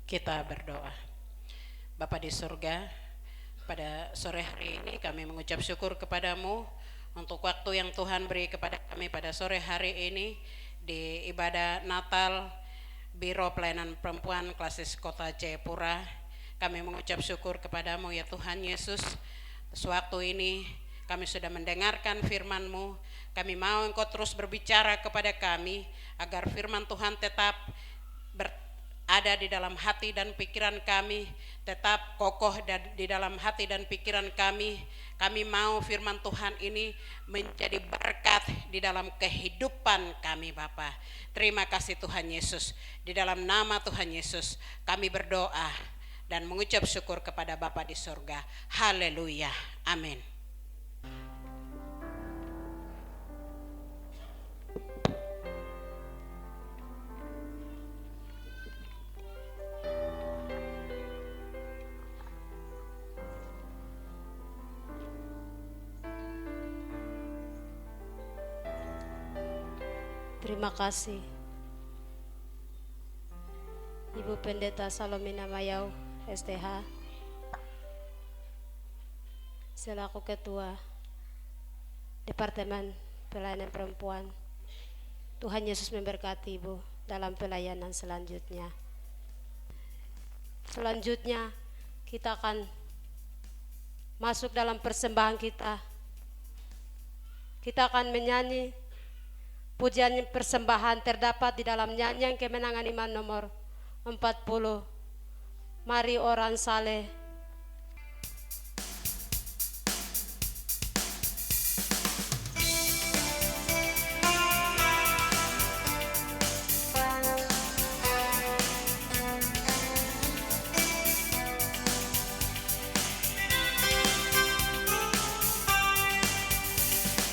Kita berdoa. Bapa di surga, pada sore hari ini kami mengucap syukur kepadamu untuk waktu yang Tuhan beri kepada kami pada sore hari ini di ibadah Natal Biro Pelayanan Perempuan Klasis Kota Jayapura. Kami mengucap syukur kepadamu ya Tuhan Yesus. Sewaktu ini kami sudah mendengarkan firman-Mu. Kami mau Engkau terus berbicara kepada kami agar firman Tuhan tetap ada di dalam hati dan pikiran kami, tetap kokoh di dalam hati dan pikiran kami. Kami mau firman Tuhan ini menjadi berkat di dalam kehidupan kami Bapa. Terima kasih Tuhan Yesus. Di dalam nama Tuhan Yesus kami berdoa dan mengucap syukur kepada Bapa di surga. Haleluya. Amin. Terima kasih Ibu Pendeta Salomina Mayau STH selaku Ketua Departemen Pelayanan Perempuan. Tuhan Yesus memberkati Ibu dalam pelayanan selanjutnya. Selanjutnya kita akan masuk dalam persembahan kita. Kita akan menyanyi pujian persembahan terdapat di dalam nyanyian kemenangan iman nomor 40. Mari orang saleh.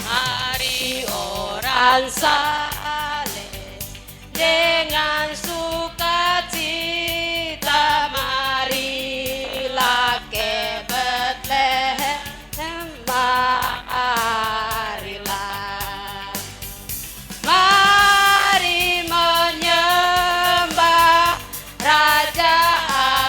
Mari orang saleh dengan sukacita, marilah ke Betlehem, marilah. Mari menyembah Raja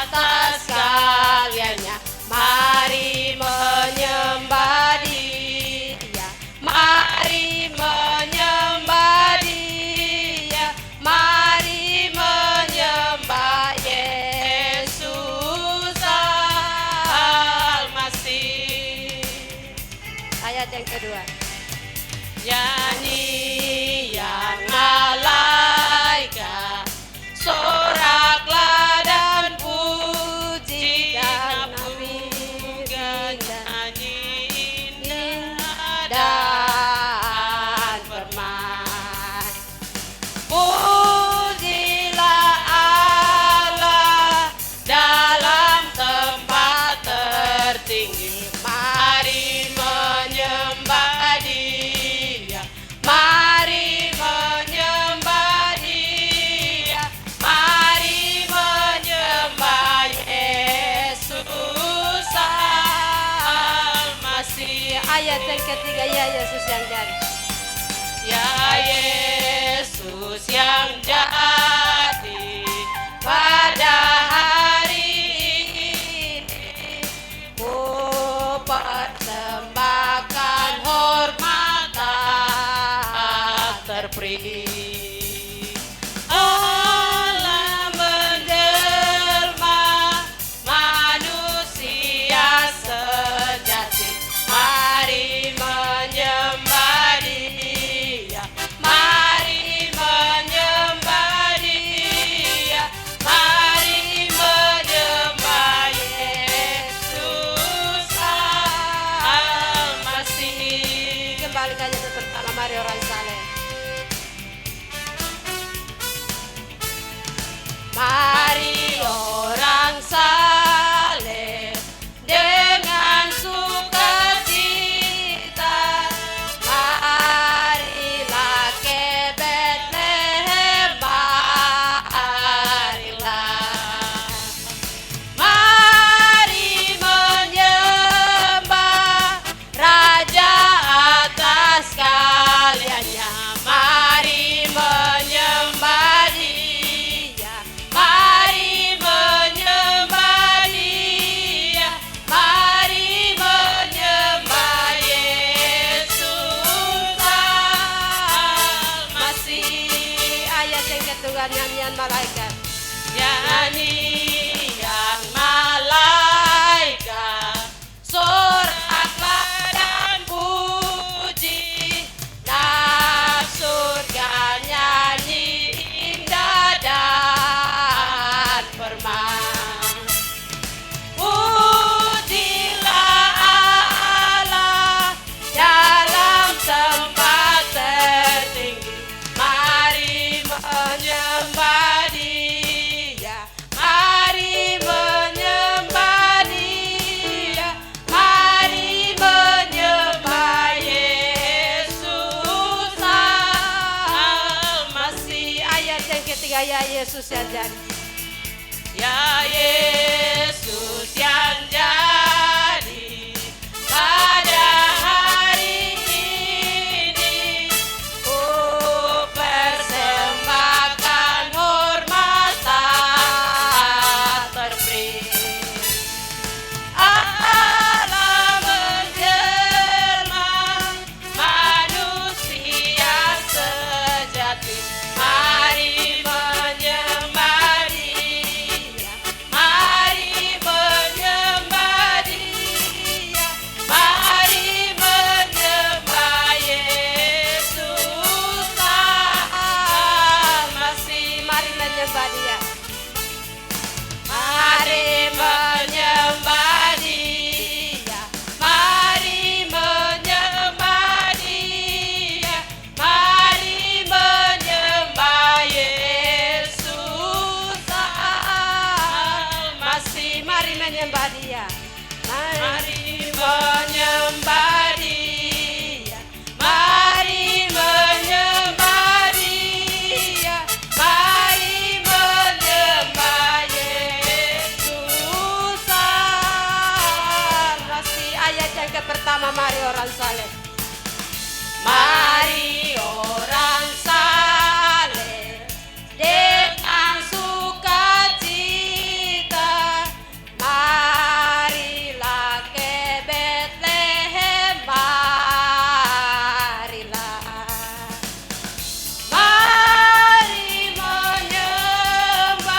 atas karyanya, mari menyembah Dia, mari menyembah Dia, mari menyembah Yesus Al-Masih. Ayat yang kedua. Nyanyian malaikat, soraklah dan pujikan Nabi, nyanyi indah dan firman. Pujilah Allah dalam tempat tertinggi, mari menyembah Dia, mari menyembah Dia, mari menyembah Yesus Al-Masih. Ayat yang ketiga, ya Yesus yang jadi. Ya Yesus yang jadi pada hari ini, ku persembahkan hormat tak terperi. Allah menjelma manusia sejati, mari menyembah Dia, mari menyembah Dia, mari menyembah Yesus Al-Masih. Kembali saja bersama mari orang saleh. Mari orang saleh dengan sukacita, marilah ke Betlehem, marilah. Mari menyembah Raja atas karyanya, mari menyembah Dia, mari menyembah Dia, mari menyembah Yesus Al-Masih. Ayat yang kedua nyanyian malaikat. Nyanyian malaikat, soraklah dan puji, nah surga nyanyi indah dan firman. Pujilah Allah dalam tempat tertinggi, mari menyembah Dia, mari menyembah Dia, mari menyembah Yesus Al-Masih. Ayat yang ketiga, ya Yesus yang jadi. Ya Yesus yang jadi pada hari ini, ku persembahkan hormat tak terperi. Allah menjelma manusia sejati, mari menyembah Dia, mari menyembah Dia, mari menyembah Yesus Al-Masih. Mari menyembah Dia. Mari menyembah Dia, mari menyembah Dia, mari menyembah Yesus Al-Masih. Mari menyembah Dia. Mari menyembah Dia, mari menyembah Dia, mari menyembah Yesus Al-Masih. Ayat yang pertama, mari orang saleh. Mari orang saleh dengan sukacita, marilah ke Betlehem, marilah. Mari menyembah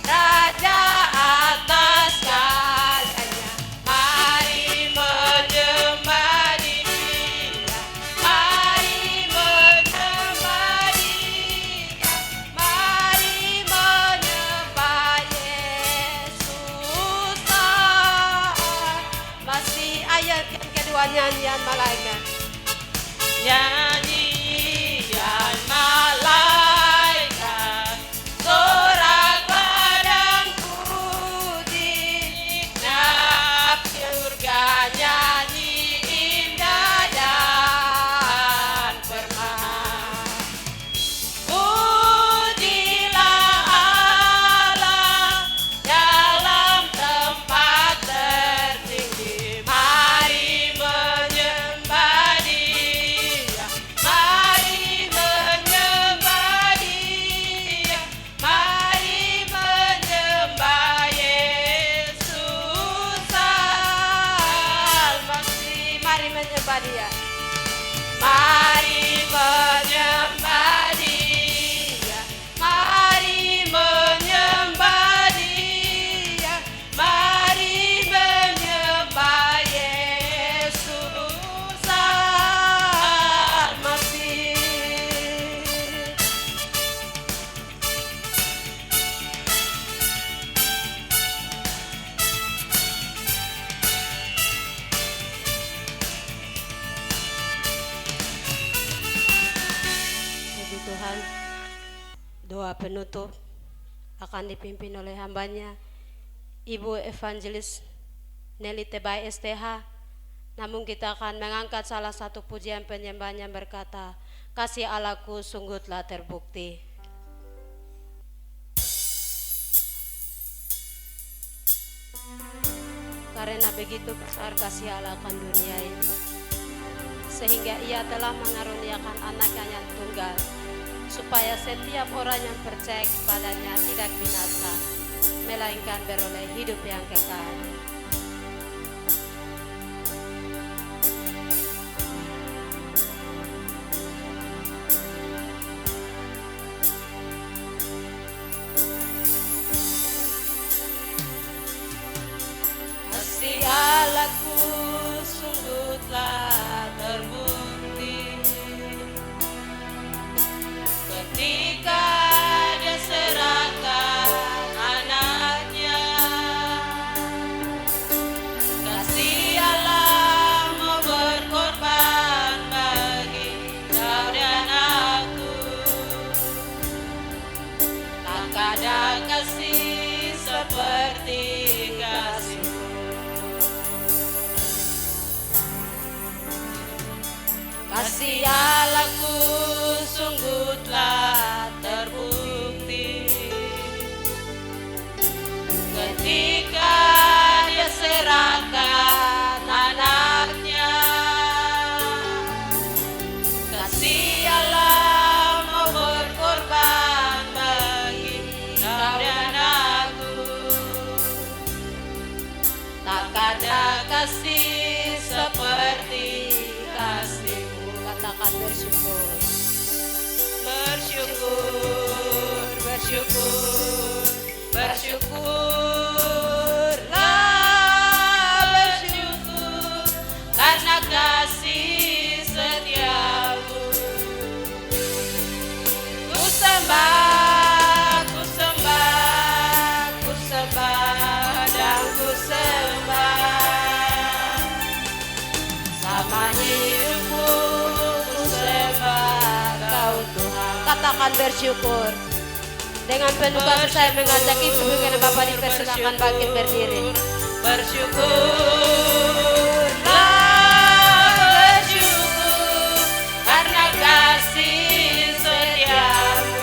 Raja atas karyanya, mari menyembah Dia, mari menyembah Dia, mari menyembah Yesus Al-Masih. Ayat yang kedua, nyanyian malaikat. Nyanyian malaikat, soraklah dan puji, nah surga nyanyi indah dan firman. Pujilah Allah dalam tempat tertinggi, mari menyembah Dia, doa penutup akan dipimpin oleh hambanya Ibu Evangelis Nelly Tebai STH. Namun kita akan mengangkat salah satu pujian penyembahnya berkata, kasih Allahku sungguh telah terbukti. Karena begitu besar kasih Allah akan dunia ini, sehingga ia telah mengaruniakan anaknya yang tunggal, supaya setiap orang yang percaya kepadanya tidak binasa, melainkan beroleh hidup yang kekal. Kasih Allahku sungguh telah terbukti ketika Dia serahkan anaknya. Kasih Allah mau berkorban bagi kau dan aku. Tak ada kasih seperti kasih. Kasih Allahku sungguh telah terbukti ketika Dia serahkan anaknya. Kasih Allah mau berkorban bagi kau dan aku. Tak ada kasih seperti kasih. Katakan bersyukur. Bersyukur, bersyukur, bersyukurlah, bersyukur karena kasih setiamu. Ku sembah, ku sembah, ku sembah dan ku sembah sama hidupku. Katakan bersyukur. Dengan penuh kasih saya mengajak ibu dengan bapak dipersilakan bangkit berdiri. Bersyukurlah, bersyukur karena kasih setiamu.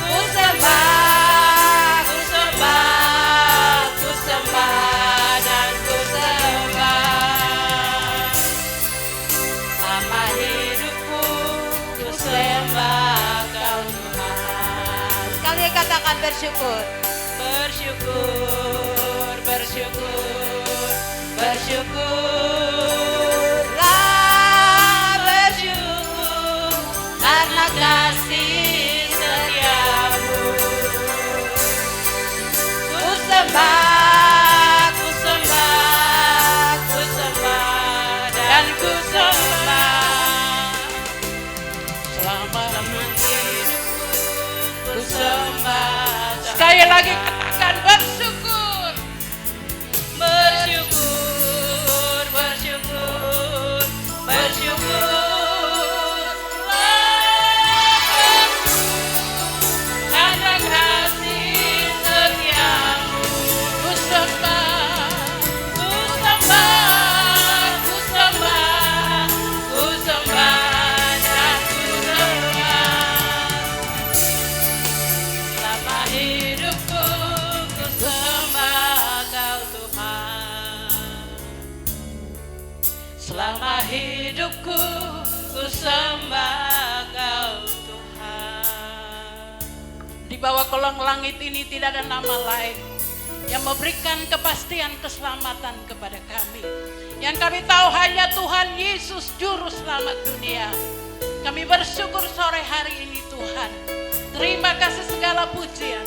Ku sembah, ku sembah, ku sembah dan ku sembah sama hidupku. Ku sembah kau Tuhan. Sekali katakan bersyukur. Bersyukur, bersyukur, bersyukurlah, bersyukur karena kasih setiamu. Ku sembah, ku sembah, ku sembah dan ku sembah selama hidupku. Ku sembah. Sekali lagi katakan bersyukur. Bersyukur, bersyukur, bersyukurlah karena kasih setiamu. Ku sembah, ku sembah, ku sembah, ku sembah dan ku sembah selama hidupku. Ku sembah kau Tuhan. Selama hidupku ku sembah kau Tuhan. Di bawah kolong langit ini tidak ada nama lain yang memberikan kepastian keselamatan kepada kami. Yang kami tahu hanya Tuhan Yesus Juru Selamat dunia. Kami bersyukur sore hari ini Tuhan. Terima kasih segala pujian,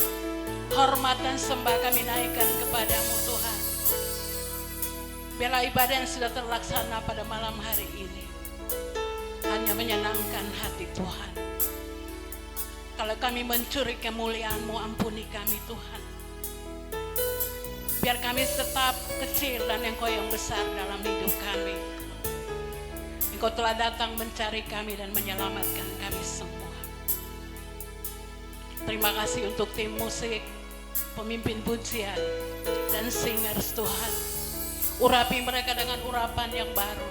hormat dan sembah kami naikkan kepadamu Tuhan. Biarlah ibadah yang sudah terlaksana pada malam hari ini hanya menyenangkan hati Tuhan. Kalau kami mencuri kemuliaan-Mu, ampuni kami Tuhan. Biar kami tetap kecil dan Engkau yang besar dalam hidup kami. Engkau telah datang mencari kami dan menyelamatkan kami semua. Terima kasih untuk tim musik, pemimpin pujian, dan singers Tuhan. Urapi mereka dengan urapan yang baru.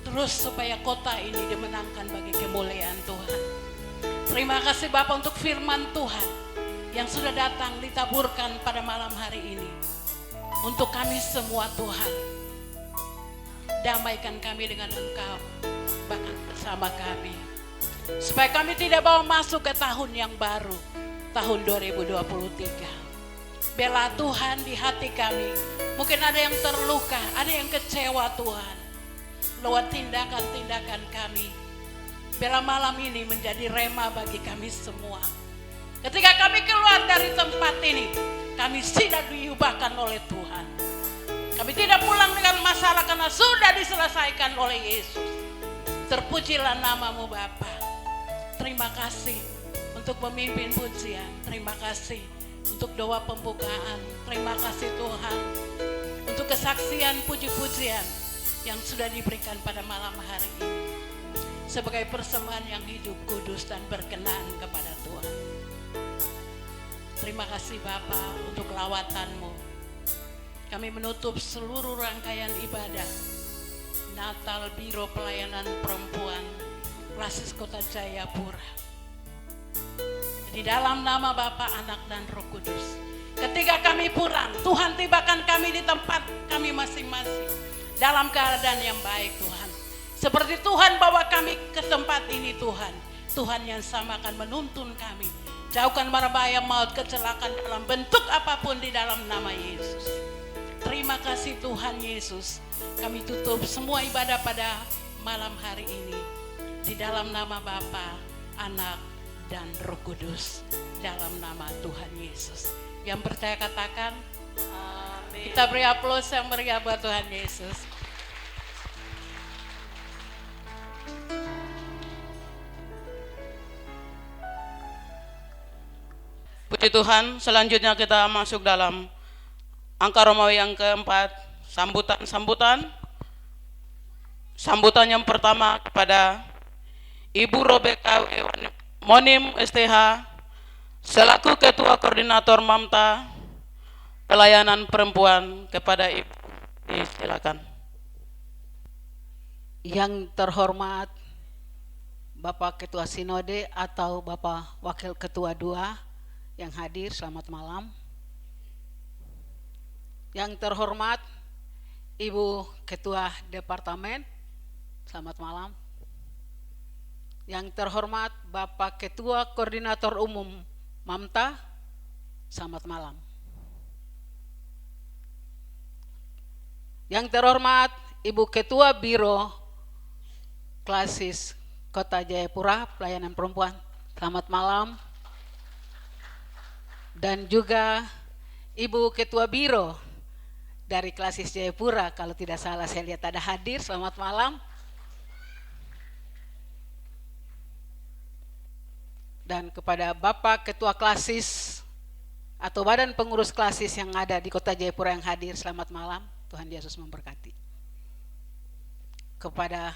Terus supaya kota ini dimenangkan bagi kemuliaan Tuhan. Terima kasih Bapak untuk firman Tuhan yang sudah datang ditaburkan pada malam hari ini. Untuk kami semua Tuhan, damaikan kami dengan Engkau, bahkan bersama kami. Supaya kami tidak bawa masuk ke tahun yang baru, tahun 2023. Bela Tuhan di hati kami. Mungkin ada yang terluka, ada yang kecewa Tuhan, lewat tindakan-tindakan kami. Bela malam ini menjadi rema bagi kami semua. Ketika kami keluar dari tempat ini, kami tidak diubahkan oleh Tuhan. Kami tidak pulang dengan masalah karena sudah diselesaikan oleh Yesus. Terpujilah namamu Bapa. Terima kasih untuk pemimpin pujian. Terima kasih untuk doa pembukaan. Terima kasih Tuhan untuk kesaksian puji-pujian yang sudah diberikan pada malam hari ini. Sebagai persembahan yang hidup, kudus, dan berkenan kepada Tuhan. Terima kasih Bapa untuk lawatan-Mu. Kami menutup seluruh rangkaian ibadah Natal Biro Pelayanan Perempuan Klasis Kota Jayapura. Di dalam nama Bapa, Anak, dan Roh Kudus. Ketika kami pulang, Tuhan tibakan kami di tempat kami masing-masing dalam keadaan yang baik Tuhan. Seperti Tuhan bawa kami ke tempat ini Tuhan. Tuhan yang sama akan menuntun kami. Jauhkan mara bahaya maut, kecelakaan dalam bentuk apapun di dalam nama Yesus. Terima kasih Tuhan Yesus. Kami tutup semua ibadah pada malam hari ini. Di dalam nama Bapa, Anak, dan Roh Kudus. Dalam nama Tuhan Yesus. Yang percaya katakan, amin. Kita beri aplaus yang meriah buat Tuhan Yesus. Puji Tuhan, selanjutnya kita masuk dalam angka Romawi yang keempat, sambutan. Sambutan yang pertama kepada Ibu Robeka Monim STH selaku Ketua Koordinator Mamta Pelayanan Perempuan. Kepada Ibu, silakan. Yang terhormat Bapak Ketua Sinode atau Bapak Wakil Ketua 2 yang hadir, selamat malam. Yang terhormat Ibu Ketua Departemen, selamat malam. Yang terhormat Bapak Ketua Koordinator Umum Mamta, selamat malam. Yang terhormat Ibu Ketua Biro Klasis Kota Jayapura Pelayanan Perempuan, selamat malam. Dan juga Ibu Ketua Biro dari Klasis Jayapura, kalau tidak salah saya lihat ada hadir, selamat malam. Dan kepada Bapak Ketua Klasis atau Badan Pengurus Klasis yang ada di Kota Jayapura yang hadir, selamat malam. Tuhan Yesus memberkati. Kepada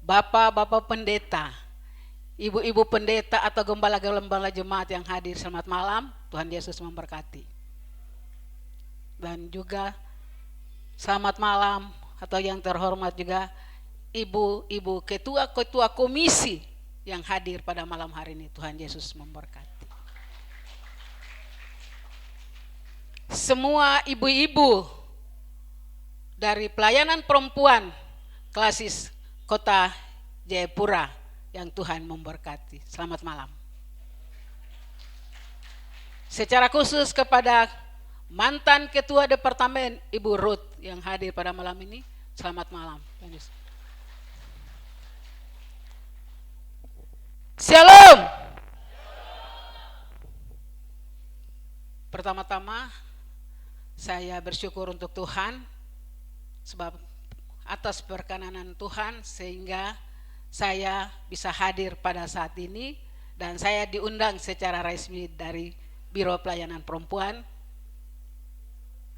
Bapak-Bapak Pendeta, Ibu-ibu pendeta atau gembala-gembala jemaat yang hadir, selamat malam. Tuhan Yesus memberkati. Dan juga selamat malam atau yang terhormat juga ibu-ibu ketua-ketua komisi yang hadir pada malam hari ini. Tuhan Yesus memberkati. Semua ibu-ibu dari pelayanan perempuan Klasis Kota Jayapura yang Tuhan memberkati. Selamat malam. Secara khusus kepada mantan Ketua Departemen Ibu Ruth yang hadir pada malam ini, selamat malam. Shalom. Pertama-tama saya bersyukur untuk Tuhan sebab atas perkenanan Tuhan sehingga saya bisa hadir pada saat ini dan saya diundang secara resmi dari Biro Pelayanan Perempuan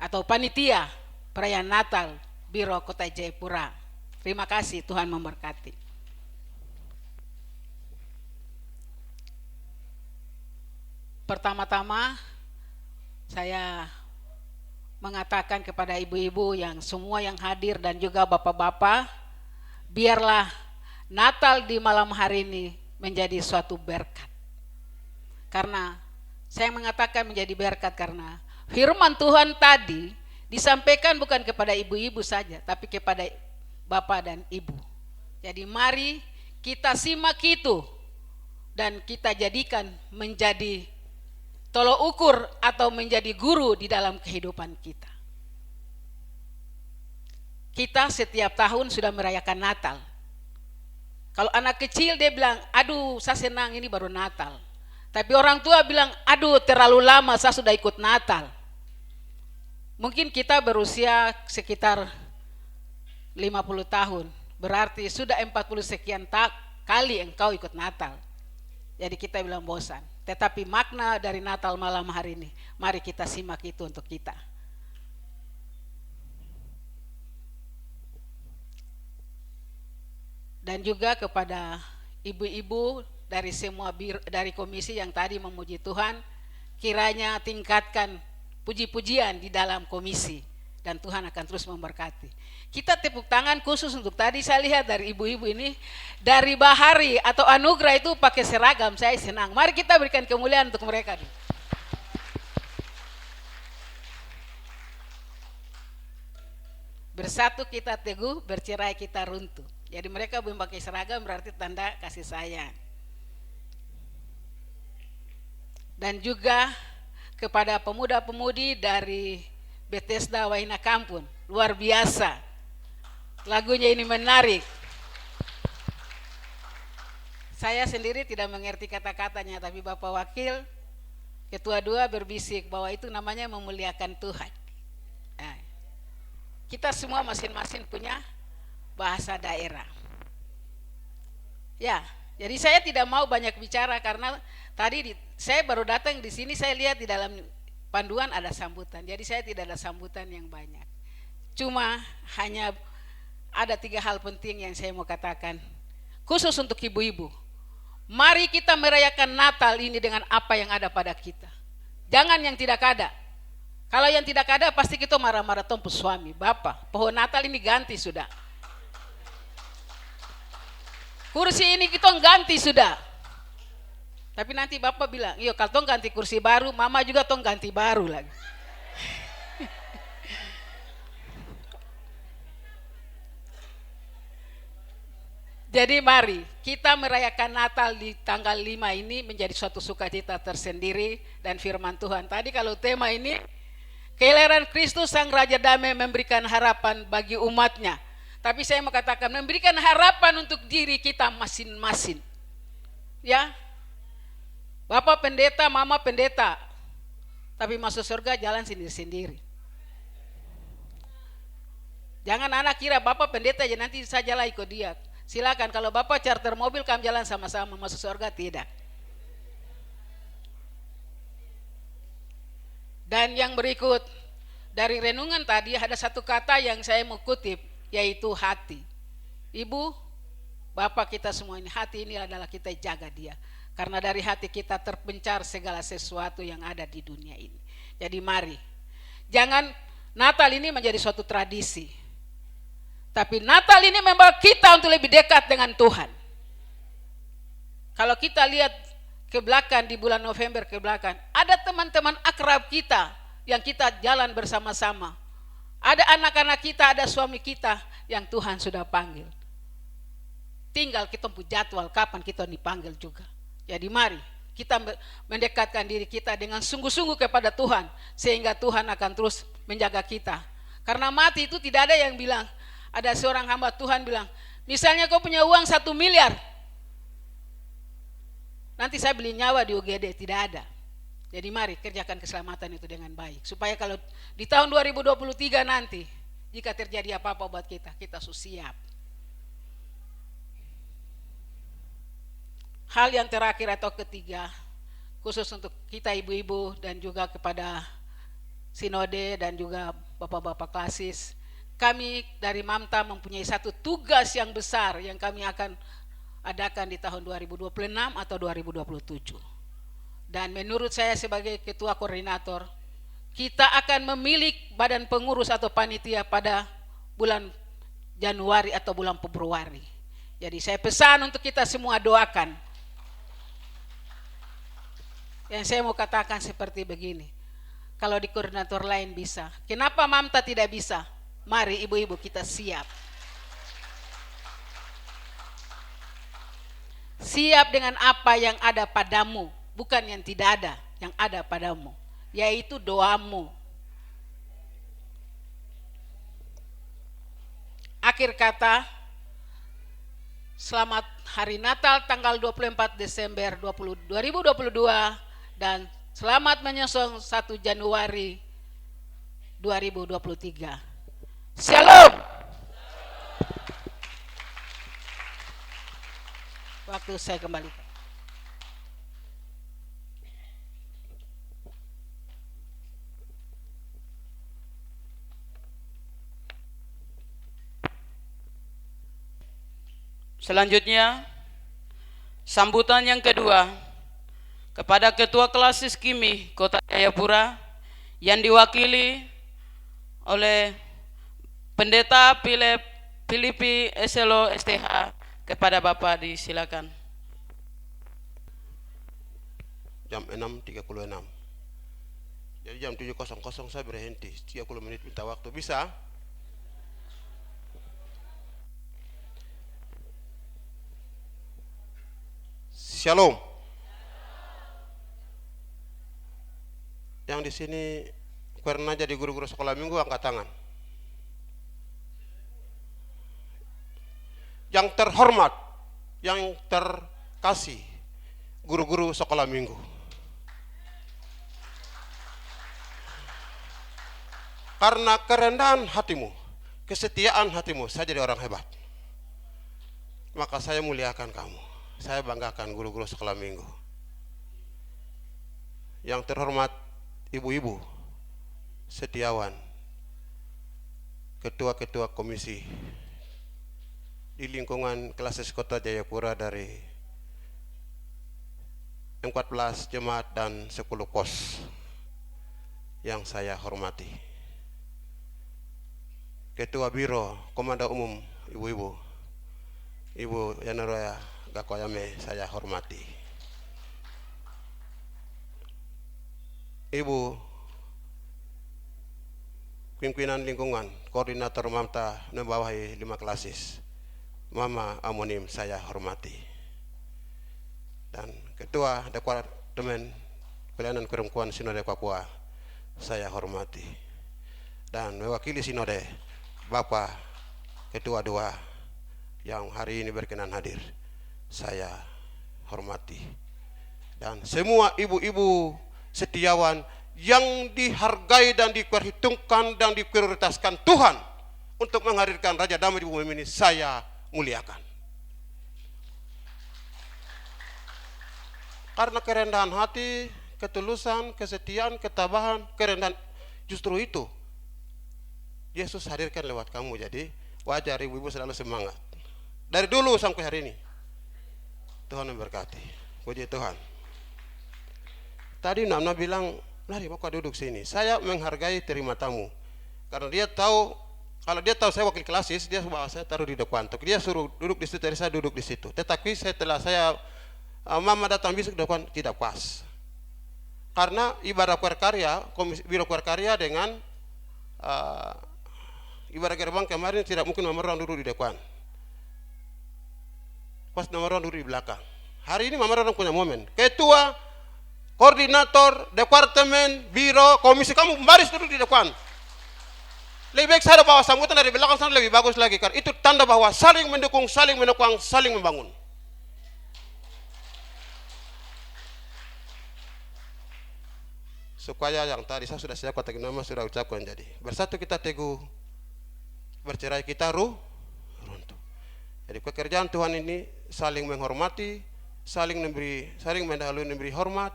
atau Panitia Perayaan Natal Biro Kota Jayapura. Terima kasih, Tuhan memberkati. Pertama-tama saya mengatakan kepada ibu-ibu yang semua yang hadir dan juga bapak-bapak, biarlah Natal di malam hari ini menjadi suatu berkat. Karena saya mengatakan menjadi berkat karena firman Tuhan tadi disampaikan bukan kepada ibu-ibu saja, tapi kepada bapak dan ibu. Jadi mari kita simak itu dan kita jadikan menjadi tolok ukur atau menjadi guru di dalam kehidupan kita. Kita setiap tahun sudah merayakan Natal. Kalau anak kecil dia bilang, aduh saya senang ini baru Natal. Tapi orang tua bilang, aduh terlalu lama saya sudah ikut Natal. Mungkin kita berusia sekitar 50 tahun, berarti sudah 40 sekian kali engkau ikut Natal. Jadi kita bilang bosan. Tetapi makna dari Natal malam hari ini, mari kita simak itu untuk kita. Dan juga kepada ibu-ibu dari semua dari komisi yang tadi memuji Tuhan, kiranya tingkatkan puji-pujian di dalam komisi dan Tuhan akan terus memberkati. Kita tepuk tangan khusus untuk tadi saya lihat dari ibu-ibu ini, dari Bahari atau Anugerah itu pakai seragam, saya senang. Mari kita berikan kemuliaan untuk mereka. Bersatu kita teguh, bercerai kita runtuh. Jadi mereka belum pakai seragam berarti tanda kasih sayang. Dan juga kepada pemuda-pemudi dari Bethesda Waina Kampung, luar biasa. Lagunya ini menarik. Saya sendiri tidak mengerti kata-katanya, tapi Bapak Wakil Ketua 2 berbisik bahwa itu namanya memuliakan Tuhan. Nah, kita semua masing-masing punya bahasa daerah. Ya, jadi saya tidak mau banyak bicara karena tadi saya baru datang di sini, saya lihat di dalam panduan ada sambutan. Jadi saya tidak ada sambutan yang banyak. Cuma hanya ada 3 hal penting yang saya mau katakan. Khusus untuk ibu-ibu. Mari kita merayakan Natal ini dengan apa yang ada pada kita. Jangan yang tidak ada. Kalau yang tidak ada pasti kita marah-marah tempuh suami, bapak. Pohon Natal ini ganti sudah. Kursi ini kita ganti sudah. Tapi nanti bapak bilang, iya kalau tong ganti kursi baru, mama juga tong ganti baru lagi. Jadi mari kita merayakan Natal di tanggal 5 ini menjadi suatu sukacita tersendiri dan firman Tuhan. Tadi kalau tema ini, kelahiran Kristus Sang Raja Damai memberikan harapan bagi umatnya. Tapi saya mau katakan memberikan harapan untuk diri kita masing-masing. Ya, Bapak pendeta, mama pendeta, tapi masuk surga jalan sendiri-sendiri. Jangan anak kira Bapak pendeta aja nanti sajalah ikut dia. Silakan kalau Bapak charter mobil kami jalan sama-sama masuk surga, tidak. Dan yang berikut dari renungan tadi ada satu kata yang saya mau kutip, yaitu hati. Ibu, Bapak kita semua ini, hati ini adalah kita jaga dia. Karena dari hati kita terpencar segala sesuatu yang ada di dunia ini. Jadi mari, jangan Natal ini menjadi suatu tradisi. Tapi Natal ini membawa kita untuk lebih dekat dengan Tuhan. Kalau kita lihat ke belakang di bulan November ke belakang, ada teman-teman akrab kita yang kita jalan bersama-sama. Ada anak-anak kita, ada suami kita yang Tuhan sudah panggil. Tinggal kita punya jadwal kapan kita dipanggil juga. Jadi mari kita mendekatkan diri kita dengan sungguh-sungguh kepada Tuhan, sehingga Tuhan akan terus menjaga kita. Karena mati itu tidak ada yang bilang, ada seorang hamba Tuhan bilang, misalnya kau punya uang 1 miliar, nanti saya beli nyawa di UGD, tidak ada. Jadi mari kerjakan keselamatan itu dengan baik, supaya kalau di tahun 2023 nanti, jika terjadi apa-apa buat kita, kita siap. Hal yang terakhir atau ketiga, khusus untuk kita ibu-ibu dan juga kepada sinode dan juga bapak-bapak klasis, kami dari Mamta mempunyai satu tugas yang besar yang kami akan adakan di tahun 2026 atau 2027. Dan menurut saya sebagai ketua koordinator, kita akan memilih badan pengurus atau panitia pada bulan Januari atau bulan Februari. Jadi saya pesan untuk kita semua doakan. Yang saya mau katakan seperti begini, kalau di koordinator lain bisa, kenapa Mamta tidak bisa? Mari ibu-ibu kita siap. Siap dengan apa yang ada padamu, bukan yang tidak ada, yang ada padamu, yaitu doamu. Akhir kata, selamat Hari Natal tanggal 24 Desember 2022 dan selamat menyongsong 1 Januari 2023. Shalom. Waktu saya kembalikan. Selanjutnya, sambutan yang kedua kepada Ketua Klasis Kimi Kota Jayapura yang diwakili oleh Pendeta Filipi Eselo STH. Kepada Bapak disilakan. Jam 6.36. Jadi jam 7.00 saya berhenti. 30 menit minta waktu. Bisa? Shalom. Yang di sini pernah jadi guru-guru sekolah minggu angkat tangan. Yang terhormat, yang terkasih, guru-guru sekolah minggu. Karena kerendahan hatimu, kesetiaan hatimu, saya jadi orang hebat. Maka saya muliakan kamu, saya banggakan guru-guru sekolah minggu. Yang terhormat ibu-ibu, setiawan, ketua-ketua komisi, di lingkungan Klasis Kota Jayapura dari 14 jemaat dan 10 pos yang saya hormati. Ketua Biro Komando Umum ibu-ibu, Ibu Yanaroya Gakoyame saya hormati. Ibu pimpinan lingkungan, koordinator Mamta membawahi 5 klasis, Mama Amonim saya hormati. Dan Ketua Departemen Pelayanan Perempuan Sinode Papua saya hormati. Dan mewakili Sinode Bapak Ketua 2 yang hari ini berkenan hadir saya hormati. Dan semua ibu-ibu setiawan yang dihargai dan diperhitungkan dan diprioritaskan Tuhan untuk menghadirkan Raja Damai di bumi ini saya muliakan. Karena kerendahan hati, ketulusan, kesetiaan, ketabahan, kerendahan, justru itu Yesus hadirkan lewat kamu. Jadi wajar ibu-ibu selalu semangat dari dulu sampai hari ini. Tuhan memberkati. Puji Tuhan. Tadi Nana bilang, mari Bapak duduk sini. Saya menghargai terima tamu karena dia tahu, kalau dia tahu saya wakil klasis, dia bawa saya taruh di depan. Dia suruh duduk di situ, dari saya duduk di situ. Tetapi setelah saya Mama datang besok di depan, tidak pas. Karena ibadah perkarya, Biro Perkarya dengan ibadah gerbang kemarin tidak mungkin nomor orang duduk di depan. Pas nomor orang duduk di belakang. Hari ini nomor orang punya momen. Ketua, koordinator, departemen, biro, komisi, kamu baris duduk di depan. Lebih baik saya bawa sambutan dari belakang sana lebih bagus lagi. Karena itu tanda bahwa saling mendukung, saling menopang, saling membangun. Supaya yang tadi saya sudah siap kata nama sudah ucapkan, jadi bersatu kita teguh, bercerai kita runtuh. Jadi pekerjaan Tuhan ini saling menghormati, saling mendahului, memberi hormat,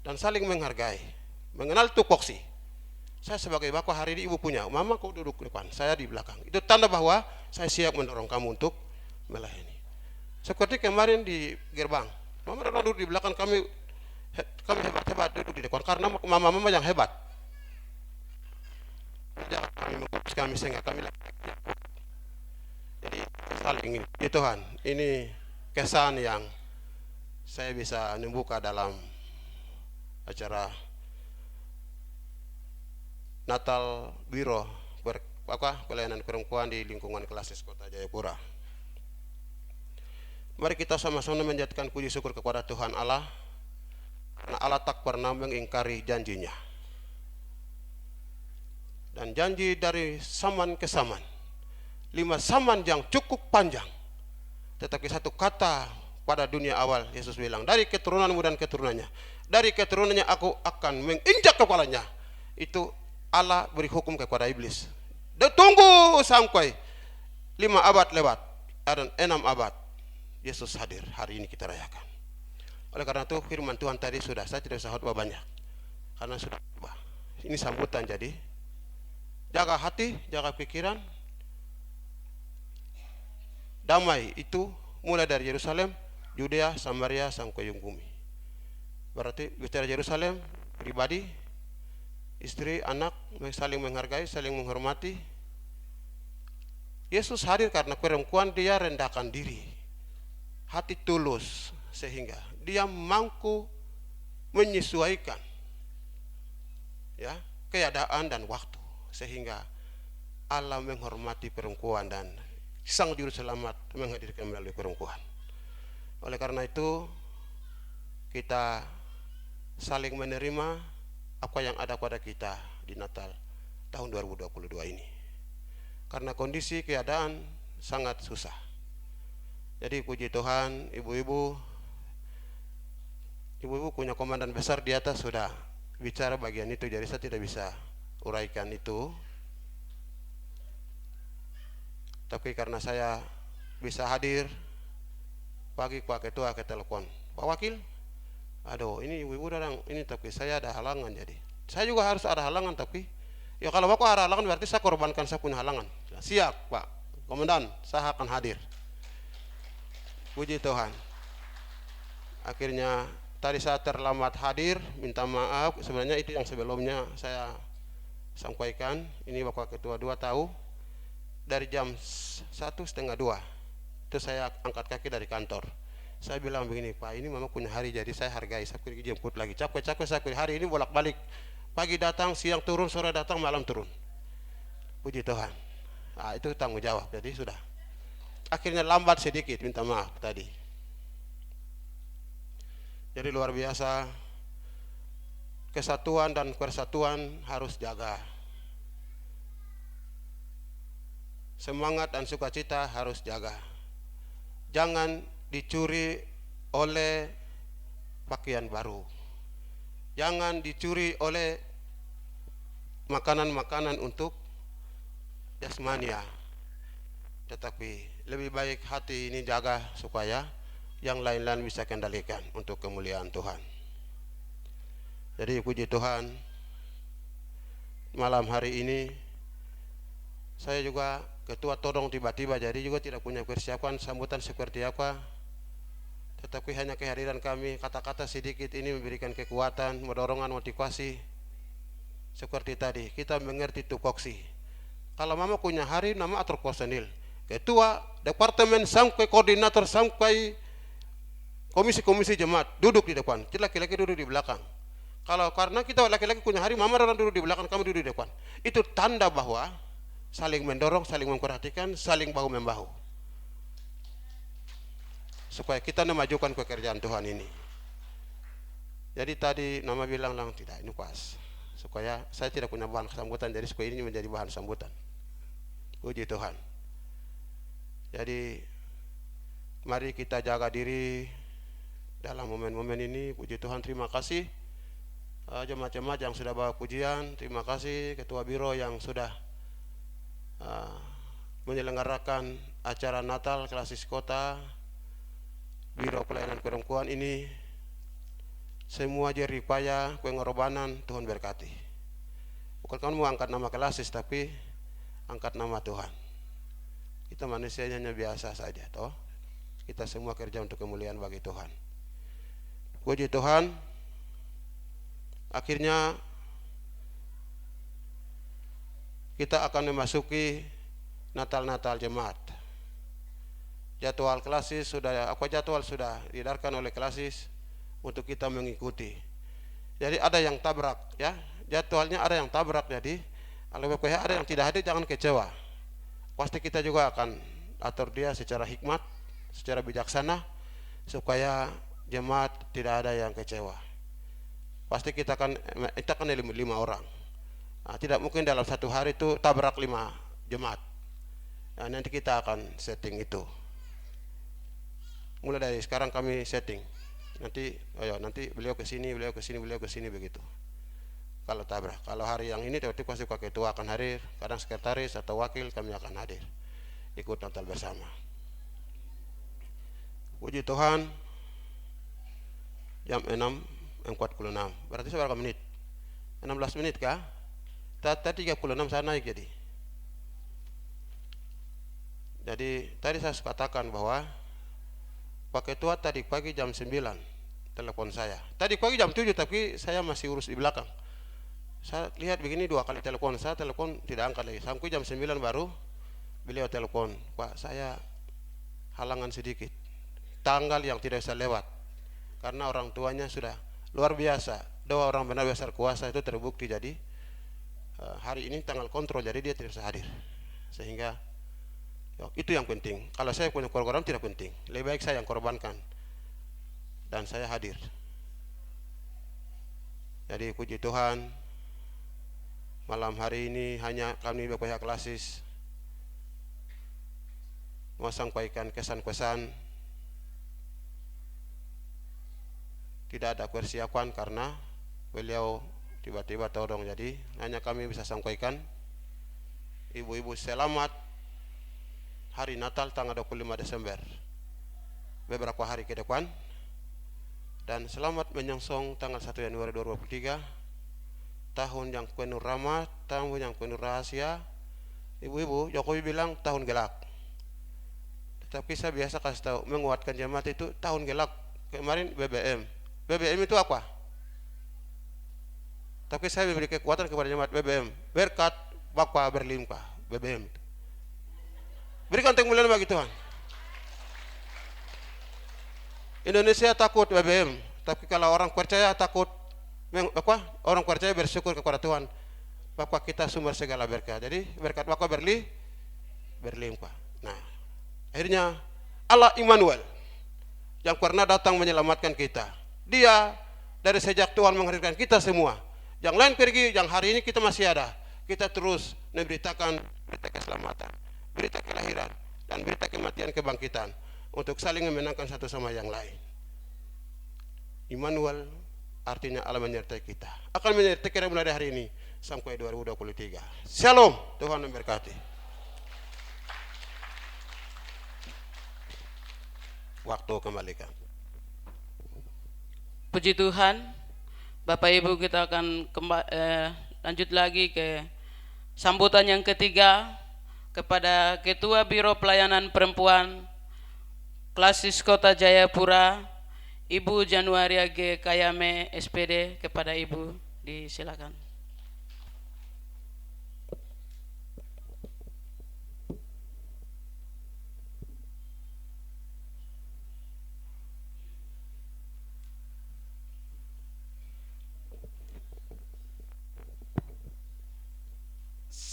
dan saling menghargai, mengenal tupoksi. Saya sebagai bapak hari ini ibu punya, Mama kau duduk di depan, saya di belakang. Itu tanda bahwa saya siap mendorong kamu untuk melayani. Seperti kemarin di gerbang, Mama duduk di belakang kami, Kami hebat-hebat duduk di depan karena mama-mama yang hebat. Jangan kami mengurus kami sehingga kami jadi saling ini. Ya Tuhan, ini kesan yang saya bisa membuka dalam acara Natal Biro pelayanan perempuan di lingkungan Klasis Kota Jayapura. Mari kita sama-sama menjadikan puji syukur kepada Tuhan Allah, karena Allah tak pernah mengingkari janjinya. Dan janji dari zaman ke zaman, 5 zaman yang cukup panjang, tetapi satu kata pada dunia awal, Yesus bilang, dari keturunanmu dan keturunannya, dari keturunannya aku akan menginjak kepalanya. Itu Allah beri hukum kepada iblis. Tunggu sampai 5 abad lewat dan 6 abad Yesus hadir. Hari ini kita rayakan. Oleh karena itu firman Tuhan tadi sudah, saya tidak usah khotbah banyak karena sudah khotbah. Ini sambutan, jadi jaga hati, jaga pikiran. Damai itu mulai dari Yerusalem, Yudea, Samaria sampai ujung bumi. Berarti bicara Yerusalem, pribadi, istri, anak, saling menghargai, saling menghormati. Yesus hadir karena perempuan dia rendahkan diri, hati tulus, sehingga dia mampu menyesuaikan ya keadaan dan waktu, sehingga Allah menghormati perempuan dan Sang Juru Selamat menghadirkan melalui perempuan. Oleh karena itu kita saling menerima apa yang ada pada kita di Natal tahun 2022 ini. Karena kondisi keadaan sangat susah. Jadi puji Tuhan, ibu-ibu punya komandan besar di atas sudah bicara bagian itu, jadi saya tidak bisa uraikan itu. Tapi karena saya bisa hadir pagi, Pak Ketua ke telepon, Pak Wakil, aduh ini ibu-ibu datang ini, tapi saya ada halangan, jadi saya juga harus ada halangan. Tapi ya kalau Bapak ada halangan berarti saya korbankan saya punya halangan. Siap Pak Komandan, saya akan hadir. Puji Tuhan. Akhirnya tadi saya terlambat hadir, minta maaf. Sebenarnya itu yang sebelumnya saya sampaikan. Ini Bapak Ketua 2 tahu. Dari jam 1:30 itu saya angkat kaki dari kantor. Saya bilang begini, Pak, ini memang punya hari, jadi saya hargai. Saya pergi jemput lagi, capek-capek saya pergi hari ini bolak-balik. Pagi datang, siang turun, sore datang, malam turun. Puji Tuhan. Nah, itu tanggung jawab. Jadi sudah. Akhirnya lambat sedikit, minta maaf tadi. Jadi luar biasa. Kesatuan dan persatuan harus jaga. Semangat dan sukacita harus jaga. Jangan dicuri oleh pakaian baru. Jangan dicuri oleh makanan-makanan untuk jasmania. Tetapi lebih baik hati ini jaga supaya yang lain-lain bisa kendalikan untuk kemuliaan Tuhan. Jadi puji Tuhan, malam hari ini saya juga ketua todong tiba-tiba, jadi juga tidak punya persiapan sambutan seperti apa. Tetapi hanya kehadiran kami, kata-kata sedikit ini memberikan kekuatan, dorongan, motivasi. Seperti tadi, kita mengerti tupoksi. Kalau mama punya hari, nama atur personil. Ketua, departemen, sampai koordinator, sampai komisi-komisi jemaat, duduk di depan. Laki-laki duduk di belakang. Kalau karena kita laki-laki punya hari, mama orang duduk di belakang, kami duduk di depan. Itu tanda bahwa saling mendorong, saling memperhatikan, saling bahu-membahu. Supaya kita memajukan pekerjaan Tuhan ini. Jadi tadi nama bilang tidak, ini pas. Supaya saya tidak punya bahan sambutan, jadi supaya ini menjadi bahan sambutan. Puji Tuhan. Jadi mari kita jaga diri dalam momen-momen ini. Puji Tuhan, terima kasih jemaat-jemaat yang sudah bawa pujian. Terima kasih Ketua Biro yang sudah menyelenggarakan acara Natal Klasis Kota Biro Pelayanan Perempuan ini. Semua jeripaya pengorbanan Tuhan berkati. Bukan kamu angkat nama Klasis, tapi angkat nama Tuhan. Kita manusianya biasa saja, toh. Kita semua kerja untuk kemuliaan bagi Tuhan. Puji Tuhan. Akhirnya kita akan memasuki Natal jemaat. Jadwal klasis sudah diedarkan oleh klasis untuk kita mengikuti. Jadi ada yang tabrak ya, jadwalnya ada yang tabrak, jadi kalau PKH ada yang tidak hadir jangan kecewa. Pasti kita juga akan atur dia secara hikmat, secara bijaksana supaya jemaat tidak ada yang kecewa. Pasti kita akan 5 orang. Nah, tidak mungkin dalam satu hari itu tabrak 5 jemaat. Nah, nanti kita akan setting itu. Mulai dari sekarang kami setting. Nanti beliau ke sini begitu. Kalau tabrak, kalau hari yang ini tiba-tiba pasti ketua akan hadir, kadang sekretaris atau wakil kami akan hadir ikut Natal bersama. Puji Tuhan, jam 6:46, berarti seberapa menit? 16 menit kah? Tadi 36 saya naik jadi tadi saya katakan bahwa Pak Ketua tadi pagi jam 9 telepon saya. Tadi pagi jam 7 tapi saya masih urus di belakang. Saya lihat begini 2 kali telepon, saya telepon tidak angkat lagi. Sampai jam 9 baru beliau telepon, Pak saya halangan sedikit. Tanggal yang tidak bisa lewat. Karena orang tuanya sudah luar biasa. Doa orang benar besar kuasa itu terbukti, jadi hari ini tanggal kontrol, jadi dia tidak bisa hadir. Sehingga itu yang penting. Kalau saya punya program tidak penting. Lebih baik saya yang korbankan dan saya hadir. Jadi puji Tuhan, malam hari ini hanya kami BPH Klasis mau sampaikan kesan-kesan. Tidak ada persiapan karena beliau tiba-tiba todong, jadi hanya kami bisa sampaikan. Ibu-ibu selamat hari Natal tanggal 25 Desember beberapa hari ke depan, dan selamat menyongsong tanggal 1 Januari 2023, tahun yang penuh rahmat, tahun yang penuh rahasia. Ibu-ibu, Jokowi bilang tahun gelap, tetapi saya biasa kasih tahu menguatkan jemaat itu tahun gelap. Kemarin BBM itu apa? Tapi saya memberi kekuatan kepada jemaat BBM, berkat Bapa berlimpah. BBM berikan kemuliaan bagi Tuhan. Indonesia takut BBM, tapi kalau orang percaya takut orang percaya bersyukur kepada Tuhan. Bapa kita sumber segala berkah. Jadi berkat Bapa berlimpah. Nah, akhirnya Allah Immanuel yang pernah datang menyelamatkan kita. Dia dari sejak Tuhan menghadirkan kita semua. Yang lain pergi, yang hari ini kita masih ada. Kita terus memberitakan berita keselamatan, berita kelahiran, dan berita kematian kebangkitan untuk saling memenangkan satu sama yang lain. Immanuel artinya Allah menyertai kita. Akan menyertai kita mulai dari hari ini sampai 2023. Shalom, Tuhan memberkati. Waktu kembalikan. Puji Tuhan, Bapak Ibu, kita akan lanjut lagi ke sambutan yang ketiga kepada Ketua Biro Pelayanan Perempuan Klasis Kota Jayapura, Ibu Januaria G. Kayame SPD. Kepada Ibu disilakan.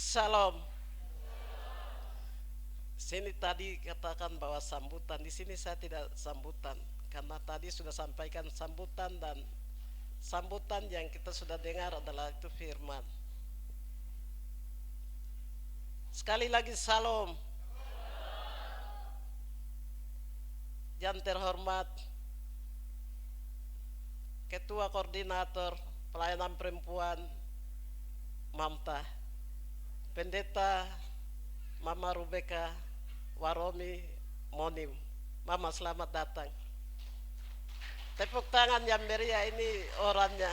Salam. Sini tadi katakan bahwa sambutan, di sini saya tidak sambutan karena tadi sudah sampaikan sambutan, dan sambutan yang kita sudah dengar adalah itu firman. Sekali lagi salam. Yang terhormat Ketua Koordinator Pelayanan Perempuan Mamta, Pendeta Mama Rubeka Waromi Monim. Mama selamat datang. Tepuk tangan yang meriah, ini orangnya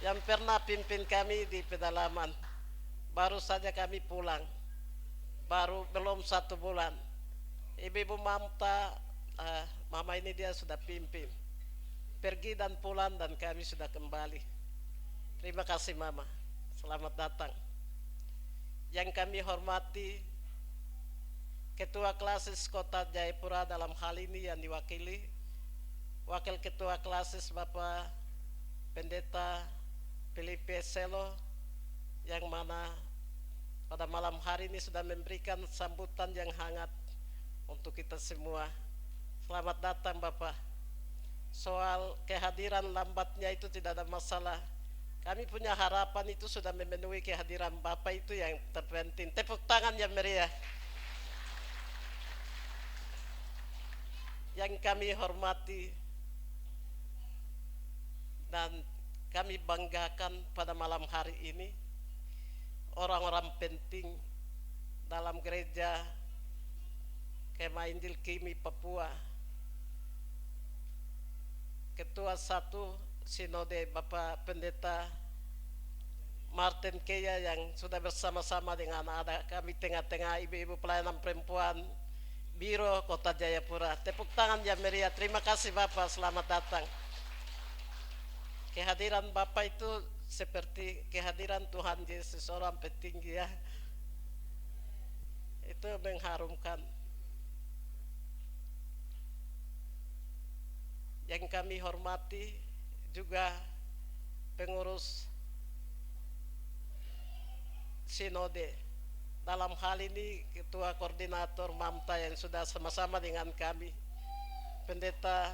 yang pernah pimpin kami di pedalaman. Baru saja kami pulang, belum 1 bulan. Ibu Mamta, Mama ini dia sudah pimpin pergi dan pulang, dan kami sudah kembali. Terima kasih Mama, selamat datang. Yang kami hormati Ketua Klasis Kota Jayapura dalam hal ini yang diwakili Wakil Ketua Klasis Bapak Pendeta Filipe Selo, yang mana pada malam hari ini sudah memberikan sambutan yang hangat untuk kita semua. Selamat datang Bapak. Soal kehadiran lambatnya itu tidak ada masalah. Kami punya harapan itu sudah memenuhi kehadiran Bapak, itu yang terpenting. Tepuk tangan yang meriah. Yang kami hormati dan kami banggakan pada malam hari ini, orang-orang penting dalam gereja Kemah Injil Kimi Papua. Ketua 1 Sinode Bapak Pendeta Martin Keya yang sudah bersama-sama dengan ada kami tengah-tengah ibu-ibu pelayanan perempuan Biro Kota Jayapura. Tepuk tangan yang meriah. Terima kasih Bapak, selamat datang. Kehadiran Bapak itu seperti kehadiran Tuhan Yesus, orang petinggi ya. Itu mengharumkan. Yang kami hormati juga pengurus Sinode. Dalam hal ini Ketua Koordinator Mamta yang sudah sama-sama dengan kami, Pendeta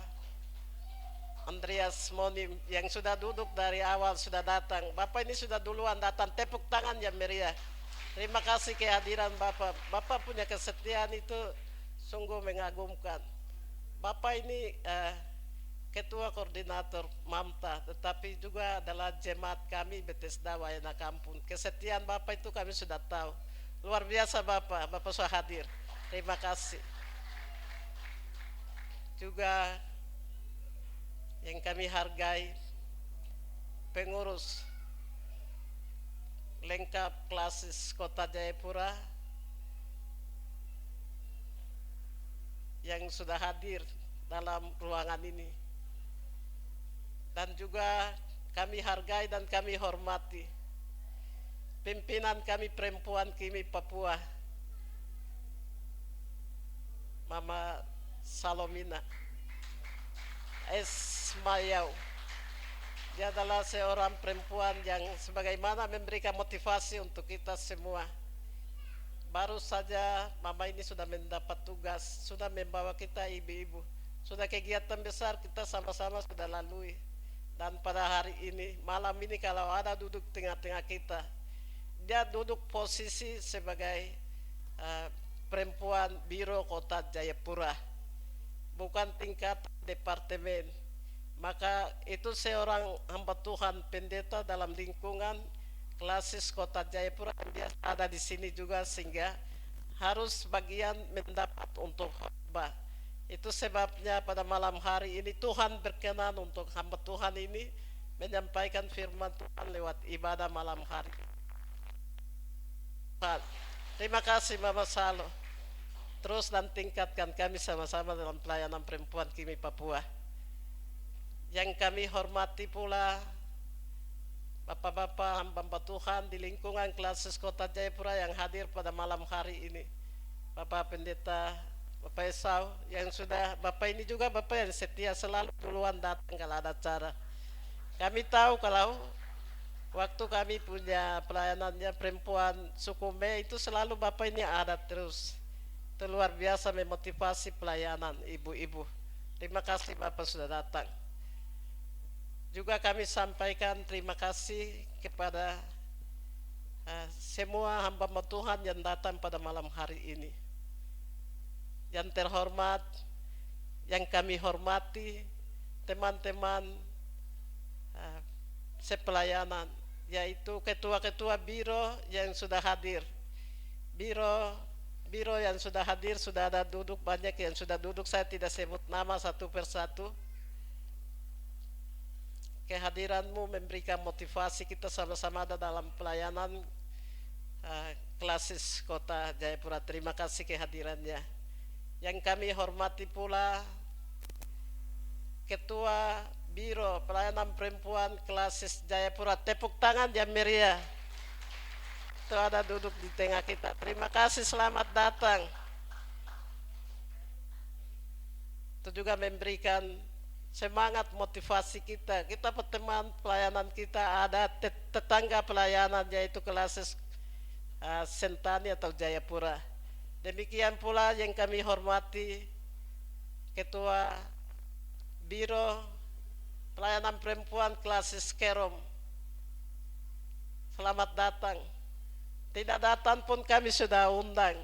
Andreas Monim yang sudah duduk dari awal, sudah datang. Bapak ini sudah duluan datang, tepuk tangan yang meriah. Terima kasih kehadiran Bapak. Bapak punya kesetiaan itu sungguh mengagumkan. Bapak ini Ketua Koordinator Mamta, tetapi juga adalah jemaat kami Bethesda Wayana Kampung. Kesetiaan Bapak itu kami sudah tahu. Luar biasa Bapak, Bapak sudah hadir. Terima kasih. Juga yang kami hargai pengurus lengkap Klasis Kota Jayapura yang sudah hadir dalam ruangan ini, dan juga kami hargai dan kami hormati pimpinan kami perempuan Kimi Papua, Mama Salomina Esmayau. Dia adalah seorang perempuan yang sebagaimana memberikan motivasi untuk kita semua. Baru saja Mama ini sudah mendapat tugas, sudah membawa kita ibu-ibu. Sudah kegiatan besar kita sama-sama sudah lalui. Dan pada hari ini, malam ini kalau ada duduk tengah-tengah kita, dia duduk posisi sebagai perempuan Biro Kota Jayapura, bukan tingkat departemen. Maka itu seorang hamba Tuhan pendeta dalam lingkungan Klasis Kota Jayapura, dia ada di sini juga, sehingga harus bagian mendapat untuk khotbah. Itu sebabnya pada malam hari ini Tuhan berkenan untuk hamba Tuhan ini menyampaikan firman Tuhan lewat ibadah malam hari. Terima kasih Mama Salo. Terus dan tingkatkan kami sama-sama dalam pelayanan perempuan Kimi Papua. Yang kami hormati pula Bapak-bapak hamba Tuhan di lingkungan Klasis Kota Jayapura yang hadir pada malam hari ini. Bapak Pendeta, Bapak Esau yang sudah, Bapak ini juga Bapak yang setia selalu duluan datang kalau ada acara. Kami tahu kalau waktu kami punya pelayanannya perempuan Sukume itu selalu Bapak ini ada terus. Itu luar biasa memotivasi pelayanan ibu-ibu. Terima kasih Bapak sudah datang. Juga kami sampaikan terima kasih kepada semua hamba Tuhan yang datang pada malam hari ini. Yang terhormat, yang kami hormati, teman-teman sepelayanan, yaitu ketua-ketua biro yang sudah hadir. Biro yang sudah hadir, sudah ada duduk, banyak yang sudah duduk, saya tidak sebut nama satu persatu. Kehadiranmu memberikan motivasi kita sama-sama ada dalam pelayanan Klasis Kota Jayapura. Terima kasih kehadirannya. Yang kami hormati pula Ketua Biro Pelayanan Perempuan Klasis Jayapura. Tepuk tangan yang meriah. Itu ada duduk di tengah kita. Terima kasih, selamat datang. Itu juga memberikan semangat motivasi kita. Kita pertemuan pelayanan kita ada tetangga pelayanan yaitu Klasis Sentani atau Jayapura. Demikian pula yang kami hormati Ketua Biro Pelayanan Perempuan Klasis Kerom. Selamat datang. Tidak datang pun kami sudah undang,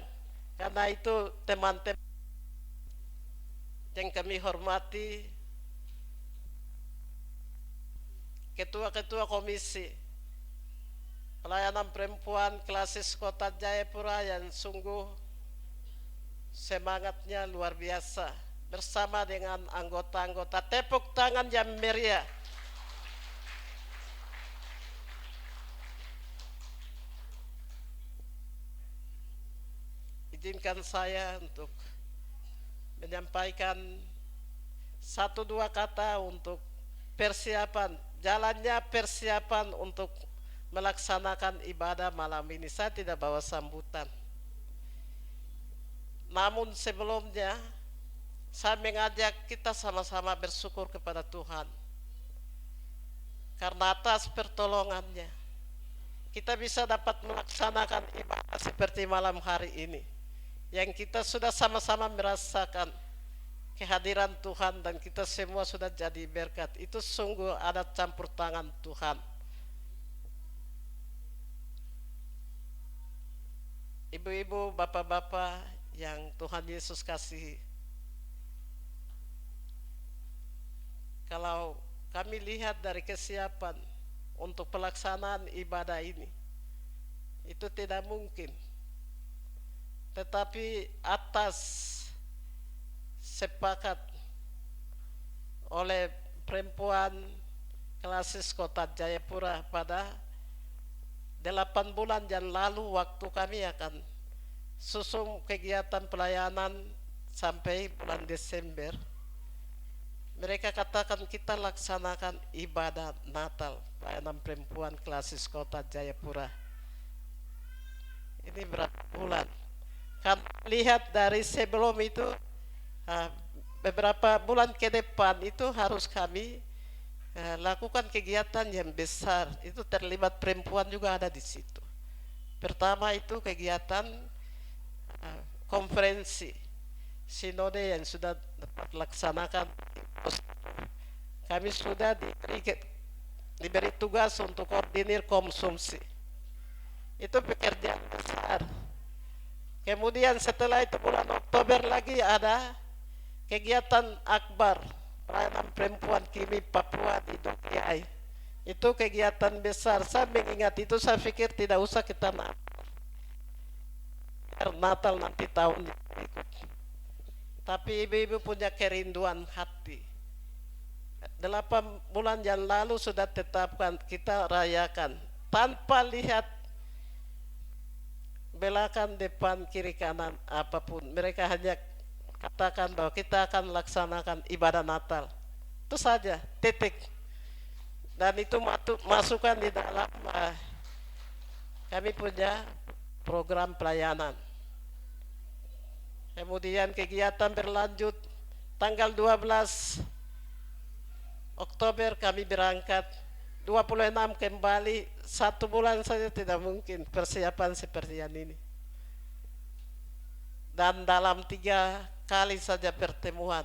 karena itu teman-teman yang kami hormati, ketua-ketua komisi Pelayanan Perempuan Klasis Kota Jayapura yang sungguh semangatnya luar biasa bersama dengan anggota-anggota. Tepuk tangan yang meriah. Izinkan saya untuk menyampaikan 1-2 kata untuk persiapan, jalannya persiapan untuk melaksanakan ibadah malam ini. Saya tidak bawa sambutan. Namun sebelumnya saya mengajak kita sama-sama bersyukur kepada Tuhan. Karena atas pertolongannya kita bisa dapat melaksanakan ibadah seperti malam hari ini, yang kita sudah sama-sama merasakan kehadiran Tuhan dan kita semua sudah jadi berkat. Itu sungguh ada campur tangan Tuhan. Ibu-ibu, bapak-bapak yang Tuhan Yesus kasihi, kalau kami lihat dari kesiapan untuk pelaksanaan ibadah ini, itu tidak mungkin. Tetapi atas sepakat oleh perempuan Klasis Kota Jayapura pada 8 bulan yang lalu, waktu kami akan susun kegiatan pelayanan sampai bulan Desember, mereka katakan kita laksanakan ibadah Natal Pelayanan Perempuan Klasis Kota Jayapura. Ini berapa bulan? Kan lihat dari sebelum itu beberapa bulan ke depan itu harus kami lakukan kegiatan yang besar. Itu terlibat perempuan juga ada di situ. Pertama itu kegiatan konferensi sinode yang sudah dapat laksanakan. Kami sudah diberi tugas untuk koordinir konsumsi. Itu pekerjaan besar. Kemudian setelah itu bulan Oktober lagi ada kegiatan akbar Pelayanan Perempuan Kimi Papua di Dokiai. Itu kegiatan besar. Saya mengingat itu, saya pikir tidak usah kita Natal nanti tahun berikut. Tapi ibu-ibu punya kerinduan hati. 8 bulan yang lalu sudah tetapkan kita rayakan tanpa lihat belakang, depan, kiri, kanan, apapun. Mereka hanya katakan bahwa kita akan laksanakan ibadah Natal. Itu saja, titik. Dan itu masukkan di dalam kami punya program pelayanan. Kemudian kegiatan berlanjut. Tanggal 12 Oktober kami berangkat, 26 kembali. 1 bulan saja tidak mungkin persiapan seperti yang ini. Dan dalam 3 kali saja pertemuan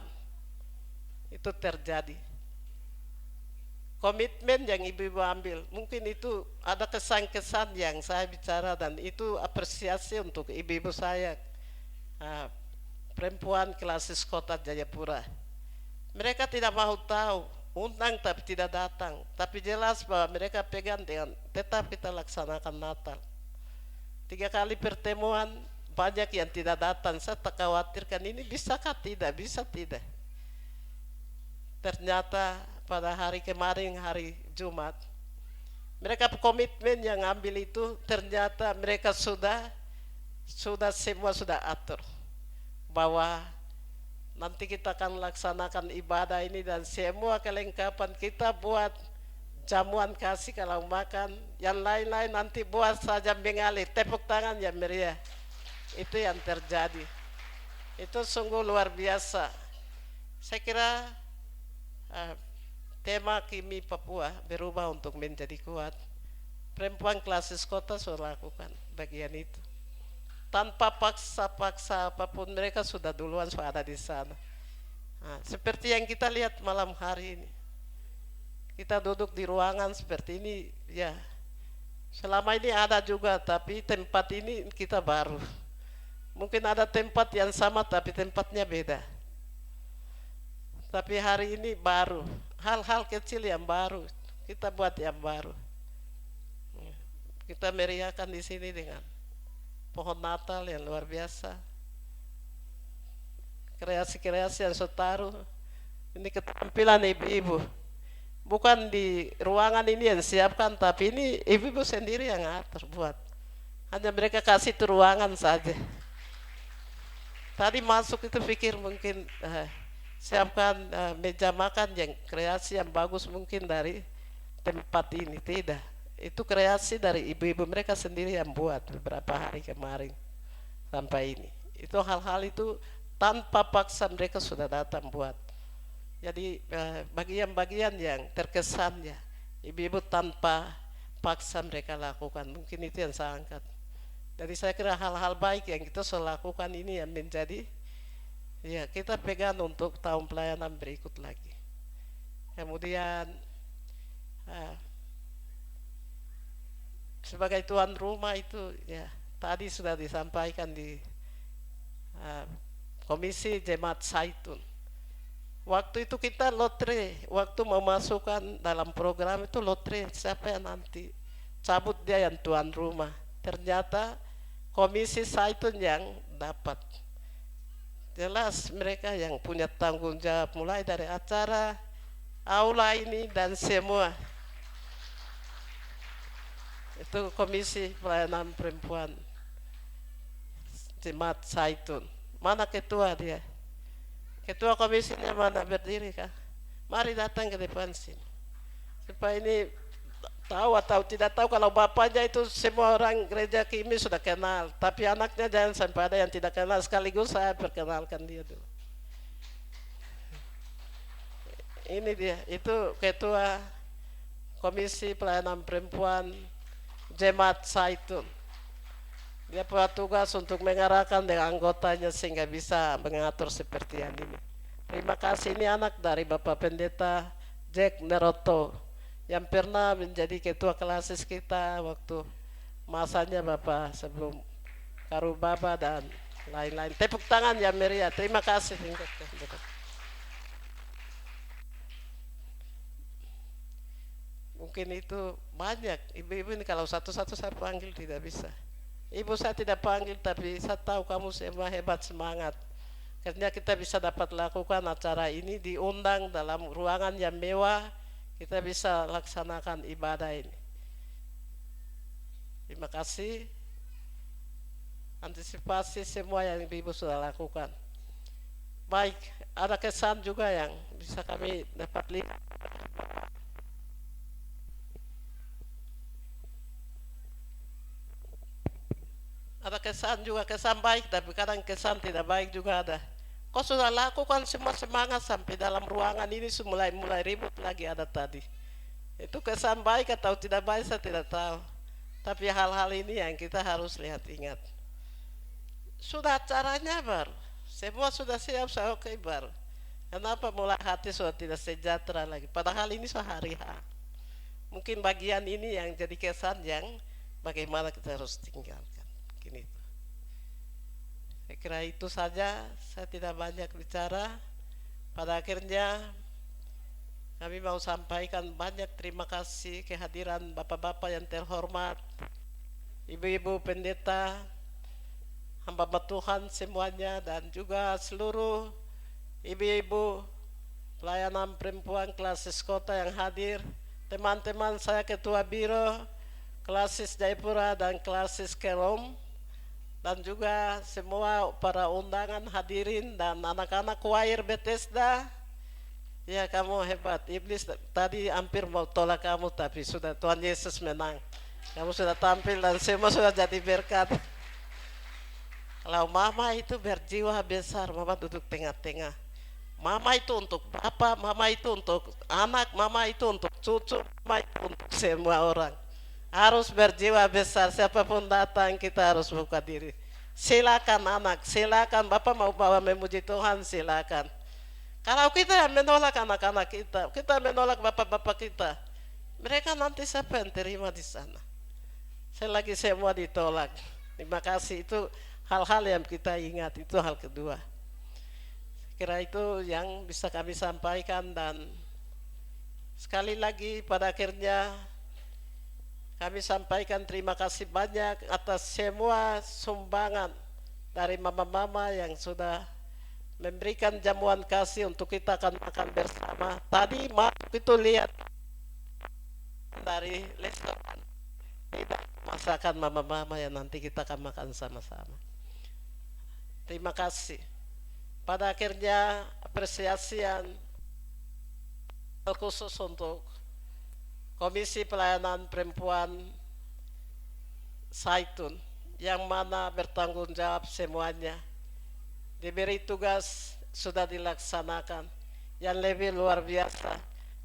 itu terjadi. Komitmen yang ibu-ibu ambil, mungkin itu ada kesan-kesan yang saya bicara, dan itu apresiasi untuk ibu-ibu saya, perempuan Klasis Kota Jayapura. Mereka tidak mau tahu, undang tapi tidak datang, tapi jelas bahwa mereka pegang dengan tetap kita laksanakan Natal. 3 kali pertemuan, banyak yang tidak datang. Saya tak khawatirkan ini bisakah tidak, bisa tidak. Ternyata pada hari kemarin, hari Jumat, mereka komitmen yang ambil itu, ternyata mereka semua sudah atur bahwa Nanti kita akan laksanakan ibadah ini dan semua kelengkapan kita buat jamuan kasih kalau makan. Yang lain-lain nanti buat saja mengalir, tepuk tangan ya meriah. Itu yang terjadi. Itu sungguh luar biasa. Saya kira tema Kimi Papua berubah untuk menjadi kuat. Perempuan klasis kota sudah lakukan bagian itu. Tanpa paksa-paksa apapun, mereka sudah duluan sudah ada di sana. Nah, seperti yang kita lihat malam hari ini. Kita duduk di ruangan seperti ini, ya. Selama ini ada juga, tapi tempat ini kita baru. Mungkin ada tempat yang sama, tapi tempatnya beda. Tapi hari ini baru. Hal-hal kecil yang baru, kita buat yang baru. Kita meriahkan di sini dengan pohon Natal yang luar biasa, kreasi-kreasi yang setaruh. Ini ketampilan ibu-ibu, bukan di ruangan ini yang siapkan, tapi ini ibu-ibu sendiri yang atur buat. Hanya mereka kasih itu ruangan saja. Tadi masuk itu pikir mungkin siapkan meja makan yang kreasi yang bagus mungkin dari tempat ini. Tidak. Itu kreasi dari ibu-ibu mereka sendiri yang buat beberapa hari kemarin sampai ini. Itu hal-hal itu tanpa paksa mereka sudah datang buat. Jadi bagian-bagian yang terkesannya ibu-ibu tanpa paksa mereka lakukan. Mungkin itu yang saya angkat. Jadi saya kira hal-hal baik yang kita sudah lakukan ini yang menjadi, ya, kita pegang untuk tahun pelayanan berikut lagi. Kemudian sebagai tuan rumah itu, ya, tadi sudah disampaikan di Komisi Jemaat Zaitun. Waktu itu kita lotre, waktu memasukkan dalam program itu lotre siapa yang nanti cabut dia yang tuan rumah. Ternyata Komisi Zaitun yang dapat. Jelas mereka yang punya tanggung jawab mulai dari acara, aula ini dan semua. Itu Komisi Pelayanan Perempuan Jemaat Zaitun. Mana ketua dia? Ketua komisinya mana, berdiri kah? Mari datang ke depan sini. Supaya ini tahu atau tidak tahu, kalau bapaknya itu semua orang gereja Kimi sudah kenal, tapi anaknya jangan sampai ada yang tidak kenal. Sekaligus saya perkenalkan dia dulu. Ini dia, itu Ketua Komisi Pelayanan Perempuan Jemaat Zaitun. Dia punya tugas untuk mengarahkan dengan anggotanya sehingga bisa mengatur seperti yang ini. Terima kasih, ini anak dari Bapak Pendeta Jack Neroto yang pernah menjadi ketua klasis kita waktu masanya Bapak sebelum Karubaba dan lain-lain. Tepuk tangan ya meriah. Terima kasih. Mungkin itu banyak ibu-ibu ini, kalau satu-satu saya panggil tidak bisa. Ibu saya tidak panggil, tapi saya tahu kamu semua hebat, semangat. Karena kita bisa dapat lakukan acara ini, diundang dalam ruangan yang mewah, kita bisa laksanakan ibadah ini. Terima kasih. Antisipasi semua yang ibu-ibu sudah lakukan. Baik, ada kesan juga yang bisa kami dapat lihat. Ada kesan juga, kesan baik, tapi kadang kesan tidak baik juga ada. Kau sudah lakukan semua semangat sampai dalam ruangan ini mulai ribut lagi ada tadi. Itu kesan baik atau tidak baik saya tidak tahu. Tapi hal-hal ini yang kita harus lihat, ingat. Sudah acaranya baru, semua sudah siap, saya oke baru. Kenapa mulai hati sudah tidak sejahtera lagi? Padahal ini sehari hari. Mungkin bagian ini yang jadi kesan yang bagaimana kita harus tinggalkan. Itu. Saya kira itu saja, saya tidak banyak bicara. Pada akhirnya kami mau sampaikan banyak terima kasih kehadiran bapak-bapak yang terhormat, ibu-ibu pendeta, hamba Tuhan semuanya, dan juga seluruh ibu-ibu pelayanan perempuan klasis kota yang hadir, teman-teman saya ketua biro klasis Jayapura dan klasis Kerom, dan juga semua para undangan hadirin dan anak-anak choir Bethesda. Ya, kamu hebat. Iblis tadi hampir mau tolak kamu, tapi sudah Tuhan Yesus menang. Kamu sudah tampil dan semua sudah jadi berkat. Kalau mama itu berjiwa besar, mama duduk tengah-tengah. Mama itu untuk bapak, mama itu untuk anak, mama itu untuk cucu, mama itu untuk semua orang. Harus berjiwa besar, siapapun datang kita harus buka diri. Silakan anak, silakan bapak mau bawa memuji Tuhan, silakan. Kalau kita menolak anak-anak kita menolak bapak-bapak kita, mereka nanti siapa yang terima di sana? Selagi semua ditolak. Terima kasih, itu hal-hal yang kita ingat, itu hal kedua. Kira itu yang bisa kami sampaikan, dan sekali lagi pada akhirnya kami sampaikan terima kasih banyak atas semua sumbangan dari mama-mama yang sudah memberikan jamuan kasih untuk kita akan makan bersama. Tadi itu lihat dari restoran, tidak masakan mama-mama yang nanti kita akan makan sama-sama. Terima kasih. Pada akhirnya apresiasi yang khusus untuk Komisi Pelayanan Perempuan Zaitun, yang mana bertanggung jawab semuanya. Diberi tugas sudah dilaksanakan. Yang lebih luar biasa,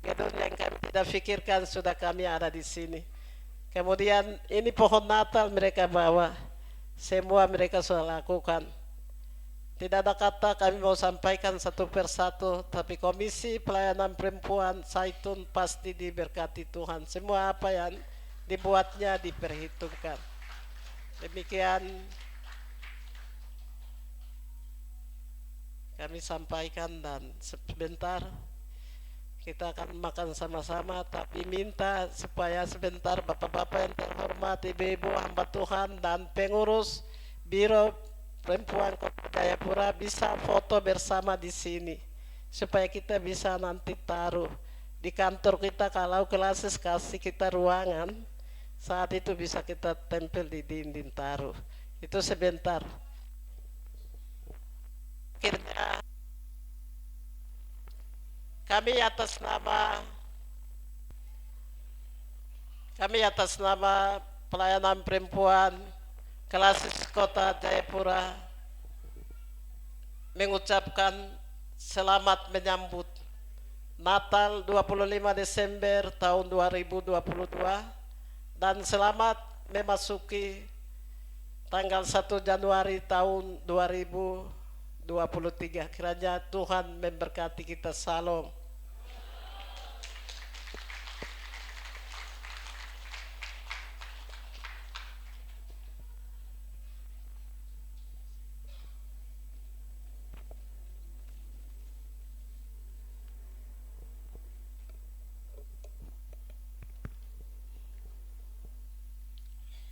gedung yang kami tidak pikirkan sudah kami ada di sini. Kemudian ini pohon Natal mereka bawa, semua mereka sudah lakukan. Tidak ada kata kami mau sampaikan satu persatu, tapi Komisi Pelayanan Perempuan Zaitun pasti diberkati Tuhan. Semua apa yang dibuatnya diperhitungkan. Demikian kami sampaikan, dan sebentar kita akan makan sama-sama, tapi minta supaya sebentar bapak-bapak yang terhormat, ibu-ibu hamba Tuhan dan pengurus Biro Perempuan Kota Jayapura bisa foto bersama di sini, supaya kita bisa nanti taruh di kantor kita. Kalau kelas kasih kita ruangan, saat itu bisa kita tempel di dinding taruh. Itu sebentar. Akhirnya kami atas nama Pelayanan Perempuan Klasis Kota Jayapura mengucapkan selamat menyambut Natal 25 Desember tahun 2022 dan selamat memasuki tanggal 1 Januari tahun 2023. Kiranya Tuhan memberkati kita. Salam.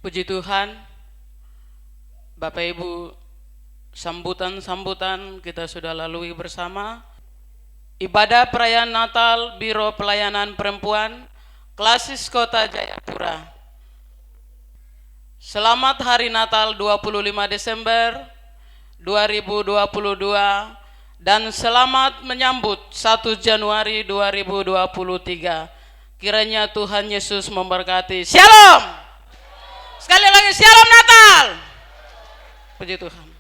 Puji Tuhan, Bapak Ibu, sambutan-sambutan kita sudah lalui bersama. Ibadah perayaan Natal Biro Pelayanan Perempuan Klasis Kota Jayapura. Selamat Hari Natal 25 Desember 2022 dan selamat menyambut 1 Januari 2023. Kiranya Tuhan Yesus memberkati. Shalom. Sekali lagi, Shalom Natal. Puji Tuhan.